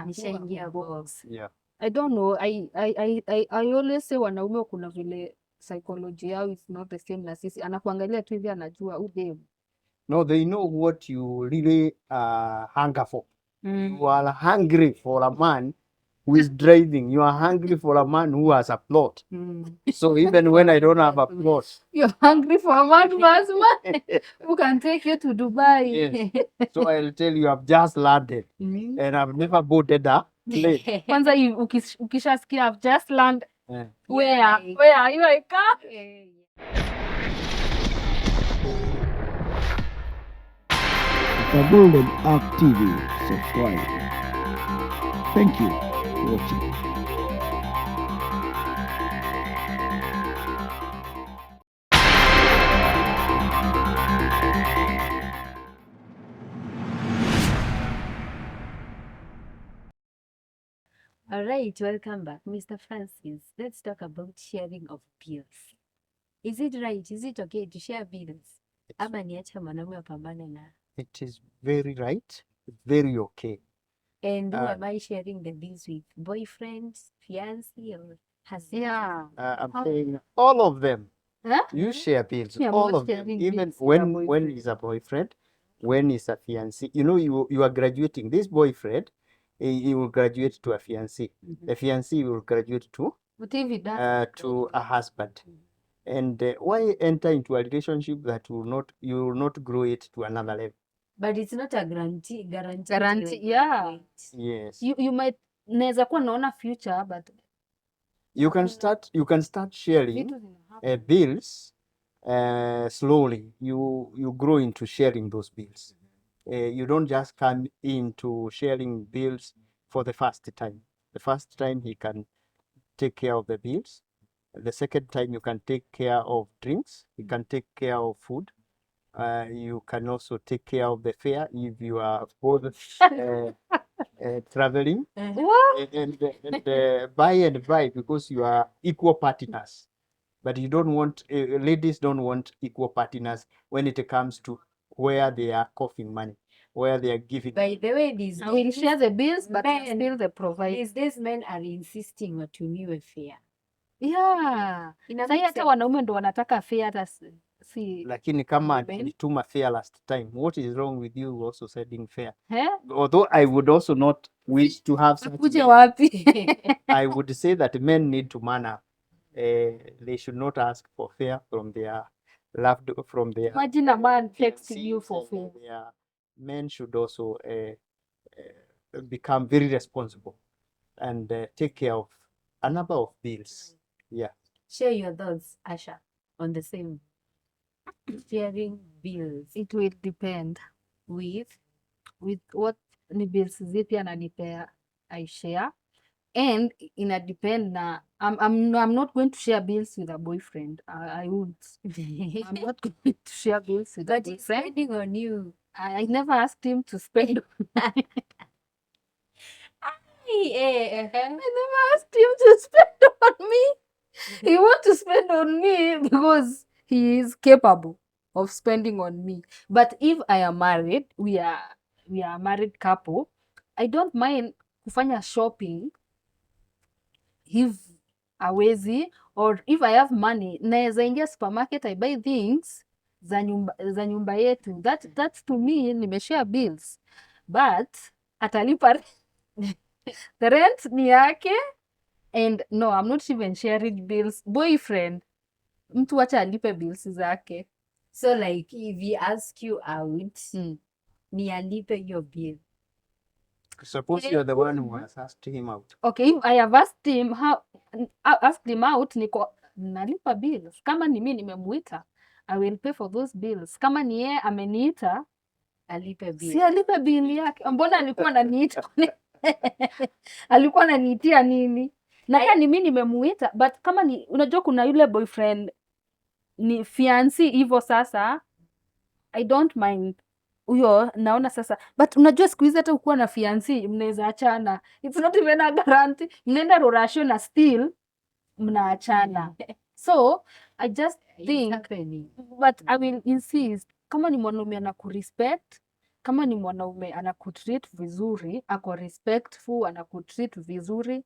Nishaingia box. Yeah. I don't know. I always say wanaume kuna vile psychology yao is not the same na sisi. Anakuangalia tu hivi anajua udem. No, they know what you really hunger for. Mm. You are hungry for a man who is driving. You are hungry for a man who has a plot. So even when I don't have a plot, You're hungry for a man who can take you to Dubai. yes. So I'll tell you, I've just landed and I've never boarded a plane. Kwanza ukishasikia I've just landed. Eh. Where are you like The Golden Arc TV. Subscribe. Thank you for watching. All right, welcome back, Mr. Francis. Let's talk about sharing of bills. Is it right? Is it okay to share bills? Ama niache mwanaume apambane na. It is very right, very okay. And who am I sharing the bills with? Boyfriends, fiancé, or husband? Yeah. I'm saying all of them. Huh? You share bills, Yeah, all most of them. sharing Even bills with a when boyfriend. is a boyfriend, when is a fiancé. You know, you are graduating. This boyfriend, he will graduate to a fiancé. The fiancé will graduate to But if it does, a husband. And why enter into a relationship that you will not grow it to another level? But it's not a guarantee. Guarantee, yeah. Wait. Yes. You might naweza kuwa naona future but You can start sharing vitu zina bills slowly. You grow into sharing those bills. You don't just come into sharing bills for the first time. The first time he can take care of the bills. The second time you can take care of drinks. You can take care of food. You can also take care of the fare if you are both traveling. What? And buy because you are equal partners. But you don't want, ladies don't want equal partners when it comes to where they are coughing money, where they are giving. By the way, these I will share the bills, but men, still the provide. these men are insisting watumiwe fair. Yeah. Ina Sasa make hata sense. wanaume ndo wanataka fair, hata si Lakini kama Men. nilituma fair last time, what is wrong with you also sending fair? eh? Although I would also not wish to have such Akuje men, wapi? I would say that men need to man up. They should not ask for fair from their loved, from their Imagine a man texting you fiancés, for and fair. their men should also become very responsible and take care of a number of bills. Yeah. Share your thoughts, Asha, on the same. Sharing bills It will depend with what ni bills zipi ananipea I share, and ina depend na I'm not going to share bills with a boyfriend. I won't. I'm not going to share bills with a but he's boyfriend. spending on you. I never asked him to spend. Eh, I never asked him to spend on me. He wants to spend on me because he is capable of spending on me. But if I am married, we are a married couple, I don't mind kufanya shopping if awezi, or if I have money naeza ingia supermarket I buy things za nyumba yetu. That's to me nimeshare bills, but atalipa the rent ni yake. And no, I'm not even sharing bills. Boyfriend, mtu wacha alipe bills zake. so like if he ask you out, Mm. ni alipe your bill. Suppose you're the one who has asked him out. Okay, if I have asked him out, niko nalipa bills. Kama ni mimi nimemuita, I will pay for those bills. Kama ni yeye ameniita, Alipe bill. si alipe bill yake. Mbona alikuwa ananiita? Alikuwa ananiitia nini? Na kama ni mimi nimemuita, but kama ni unajua kuna yule boyfriend ni fiancé hivyo, sasa I don't mind huyo, naona sasa. But unajua siku hizi hata ukuwa na fiancé mnaweza achana, it's not even a guarantee. Mnaenda rorasho na still mnaachana. So I just It's think, happening. but I will insist, kama ni mwanaume anakurespect, kama ni mwanaume anakutreat vizuri, ako respectful, anakutreat vizuri,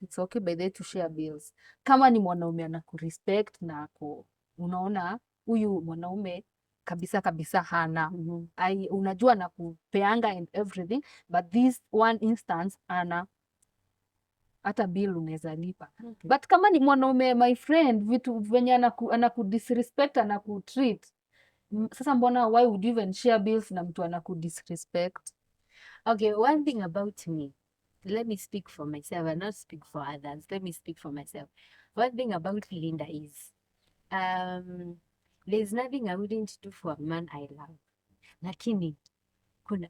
it's okay by the way to share bills. Kama ni mwanaume anakurespect na ako, unaona huyu mwanaume kabisa kabisa hana, unajua nakupeanga and everything, but this one instance ana hata bill unaweza lipa. Okay. But kama ni mwanaume my friend, vitu venye anakudisrespect anakutreat, sasa mbona, why would you even share bills na mtu anakudisrespect? Okay, one thing about me, let me speak for myself and not speak for others. Let me speak for myself. One thing about Linda is, there's nothing I wouldn't do for a man I love. Lakini, kuna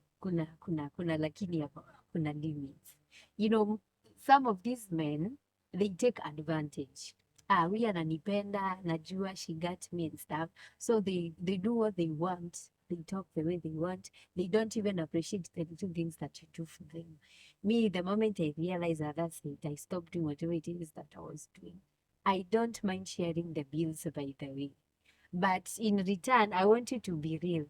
lakini hapo, kuna limits. You know, some of these men, they take advantage. Huyu ananipenda, najua she got me and stuff. So they do what they want. They talk the way they want. They don't even appreciate the little things that you do for them. Me, the moment I realize that that's it, I stopped doing whatever it is that I was doing. I don't mind sharing the bills, by the way. But in return, I want you to be real.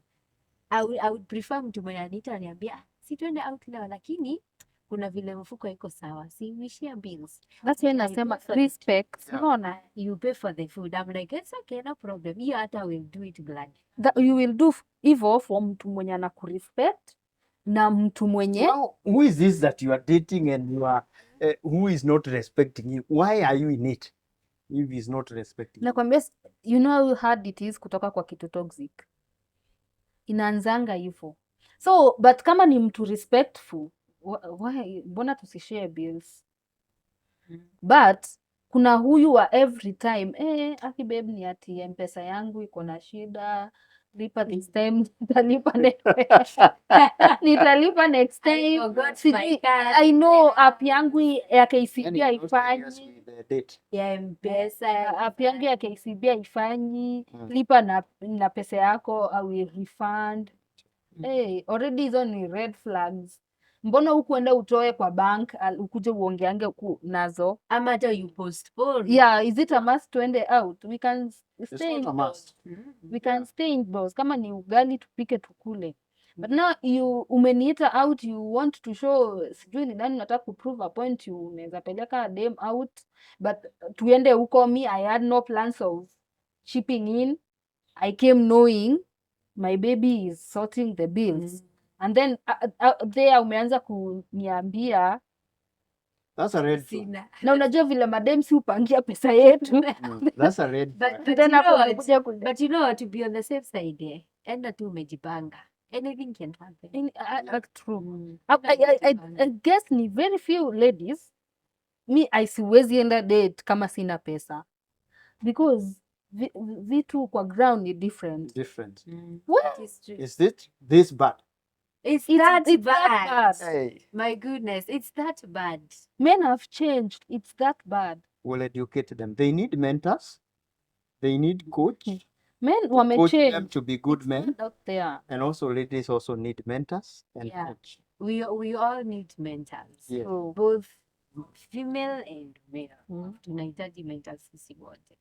I would prefer mtu mwenye anita aniambia, si tuende out leo, lakini kuna vile mfuko iko sawa, si we share bills. That's when nasema respect. Yeah. Unaona? You pay for the food. I'm like, it's okay, no problem. You hata will do it gladly. That you will do hivyo for mtu mwenye anakurespect na mtu mwenye Now, who is this that you are dating and you are, who is not respecting you? Why are you in it if he's not respecting you? nakwambia, you know how hard it is kutoka kwa kitu toxic. Inaanzanga hivyo. So but kama ni mtu respectful, why, mbona tusishare bills? But kuna huyu wa every time aki babe, ni ati M-Pesa yangu iko na shida, lipa this time, nitalipa next time. forgot my card. I know app yangu ya KCB Yani, you're not serious haifanyi, with the date. Ya M-Pesa. app yangu ya KCB haifanyi, lipa na pesa yako, I will refund. Already hizo ni red flags. mbona hukuenda utoe kwa bank ukuje uongeange nazo, ama hata you postpone. yeah, is it a must tuende out? We can stay not a indoors. must. We can stay indoors. Kama ni ugali tupike tukule. But now umeniita out, you want to show sijui ni nani unataka kuprove a point, you unaweza peleka dem out, but tuende huko, me I had no plans of chipping in. I came knowing my baby is sorting the bills. And then there umeanza kuniambia That's a red flag. Sina. na unajua vile madem si upangia pesa yetu. That's a red flag. But Then you know hapo what? unakuja ku- But you know what, to be on the safe side, enda tu umejipanga. Anything can happen. True. I guess ni very few ladies, mi siwezi enda date kama sina pesa, because vitu kwa ground ni different. Different. What? It is true. Is it this bad? It's It's that that bad. bad. Hey. My goodness, it's that bad. Men have changed. It's that bad. We'll educate them. They need mentors. They need coach. Men Coach them wamechange to be good men. out there. And also ladies also need mentors and Yeah. coach. We all need mentors. Yes. So, Both female and male. Mm. Tunahitaji mentors sisi wote.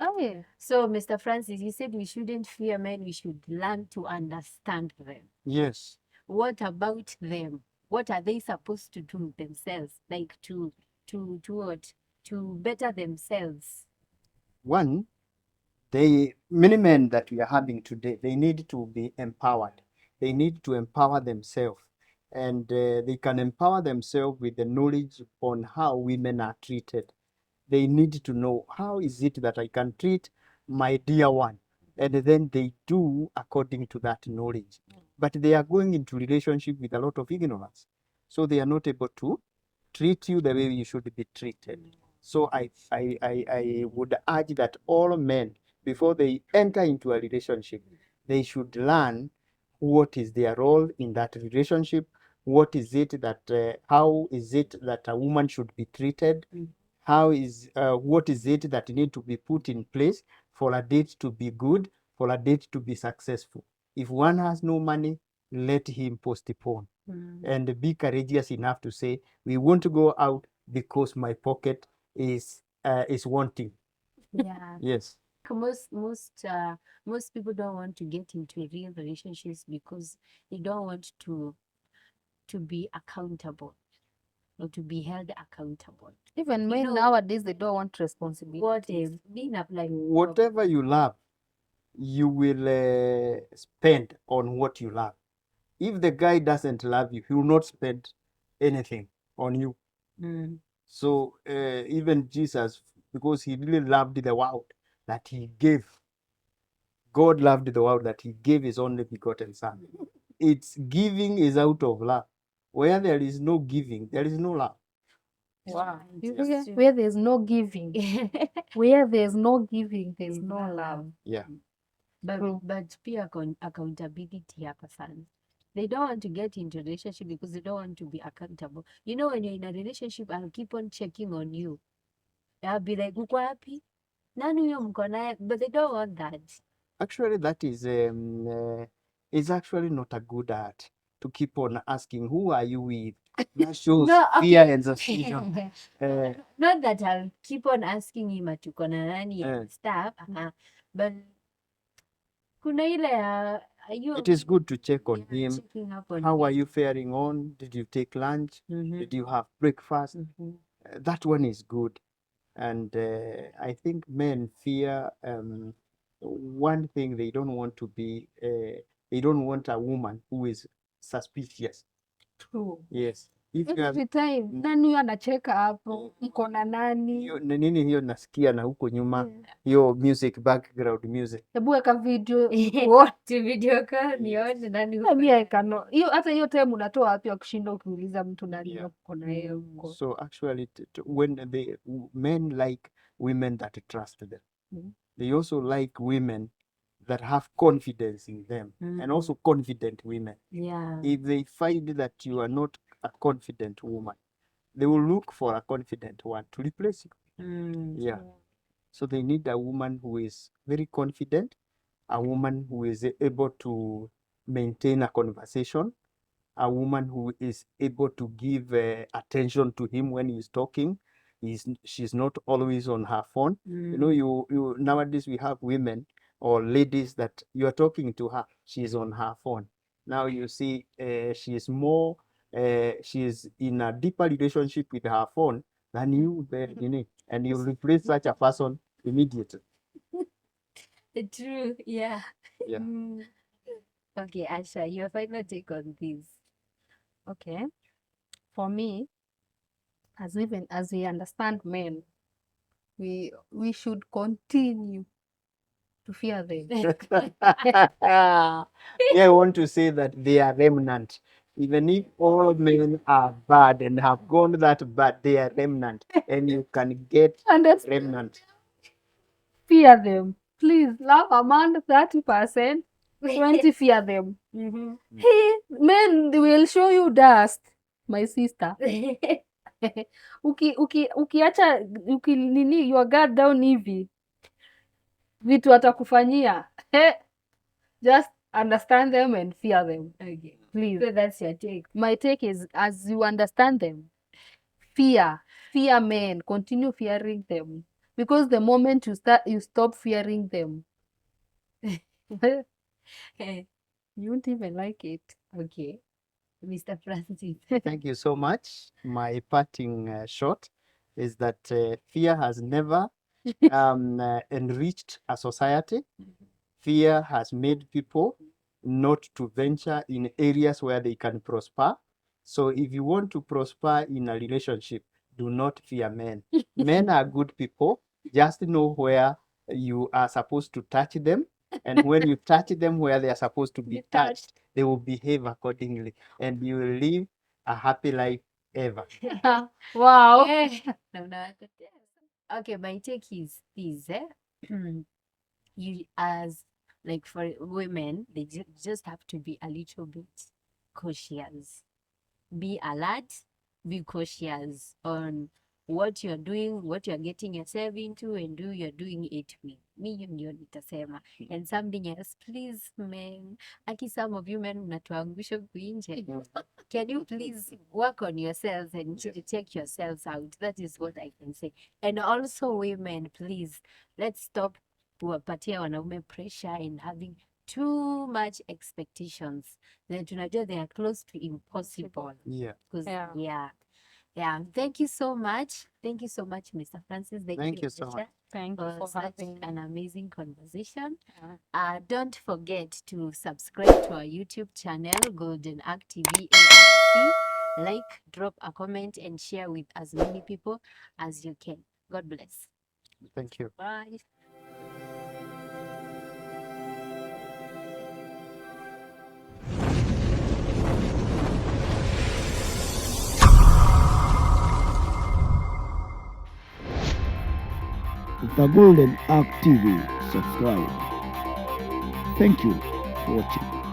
okay. So, Mr. Francis, you said we shouldn't fear men, we should learn to understand them. Yes. What about them? What are they supposed to do themselves? Like to what? To better themselves. One, the many men that we are having today, they need to be empowered. They need to empower themselves. And they can empower themselves with the knowledge on how women are treated. They need to know how is it that I can treat my dear one. And then they do according to that knowledge. But they are going into relationship with a lot of ignorance. So they are not able to treat you the way you should be treated. So I would urge that all men, before they enter into a relationship, they should learn what is their role in that relationship. What is it that, how is it that a woman should be treated? What is it that need to be put in place for a date to be good, for a date to be successful? If one has no money, let him postpone and be courageous enough to say, we want to go out because my pocket is wanting. Yeah. Yes. Most people don't want to get into real relationships because they don't want to be accountable or to be held accountable. Even men know- nowadays, they don't want responsibility. What is being applied? Whatever you love, you will spend on what you love. If the guy doesn't love you, he will not spend anything on you. So even Jesus, because he really loved the world, that he gave. God loved the world that he gave his only begotten son. It's giving is out of love. Where there is no giving, there is no love. Wow. Yes. Where there's no giving, where there's no giving, there's no love. Yeah. True. But pia accountability hapa sana. They don't want to get into a relationship because they don't want to be accountable. You know, when you're in a relationship, I'll keep on checking on you. I'll be like, uko wapi? Nani huyo mko naye? But they don't want that. Actually, that is actually not a good art to keep on asking, who are you with? That shows No, okay. fear and suspicion. Not that I'll keep on asking him atuko na nani and stuff, but kuna ile ya It is good to check on him. checking up on How are him. you faring on? Did you take lunch? Mhm. Did you have breakfast? Mhm. That one is good. And I think men fear one thing, they don't want to be, they don't want a woman who is suspicious. True. Yes. If you are, Every time nani huyo anacheka hapo, mko na nani? ni nini hiyo nasikia na huko nyuma, hiyo music, background music. Hebu weka video. To video call nione nani uko Mimi hiyo, hata hiyo time unatoa wapi wa kushinda ukiuliza mtu nani Yeah. uko na yeye huko? So actually, when men like women that trust them, they also like women that have confidence in them, and also confident women. Yeah. If they find that you are not a confident woman, they will look for a confident one to replace you. Yeah. So they need a woman who is very confident, a woman who is able to maintain a conversation, a woman who is able to give attention to him when he's talking. She's not always on her phone. You know, you nowadays we have women or ladies that you are talking to her, she's on her phone. Now you see, she is more, she is in a deeper relationship with her phone than you, and you replace such a person immediately. True, yeah. Yeah. Okay, Asha, your final take on this. Okay. For me, as we understand men, we should continue to fear them. I want to say that they are remnant. Even if all men are bad and have gone that bad, they are remnant, and you can get Understand, remnant. fear them. Please love a man 30%, 20 fear them. Hey, men they will show you dust, my sister. Ukiacha nini your guard down hivi, vitu watakufanyia. Just understand them and fear them. Okay. Please. So that's your take. My take is, as you understand them, fear men, continue fearing them, because the moment you stop fearing them, you won't even like it. Okay. Mr. Francis. Thank you so much. My parting shot is that fear has never enriched a society. Fear has made people not to venture in areas where they can prosper. So if you want to prosper in a relationship, do not fear men. Men are good people. Just know where you are supposed to touch them. And when you touch them where they are supposed to be touched, they will behave accordingly. And you will live a happy life ever. Wow. Okay, my take is this. You, as like for women, they just have to be a little bit cautious. Be alert, be cautious on what you're doing, what you're getting yourself into, and do you're doing it with. Me ndio nitasema. And something else, please men, aki some of you men mnatuangusha huku nje. Can you please work on yourselves and check yourselves out? That is what I can say. And also women, please, let's stop kuwapatia wanaume pressure and having too much expectations. Then tunajua they are close to impossible. Yeah. Yeah. Thank you so much. Thank you so much, Mr. Francis. Thank you so Asha, much. Thank you for for such having an amazing conversation. Yeah. Don't forget to subscribe to our YouTube channel, GOLDENARC TV ARC. Like, drop a comment, and share with as many people as you can. God bless. Thank you. Bye. The Golden Arc TV. Subscribe. Thank you for watching.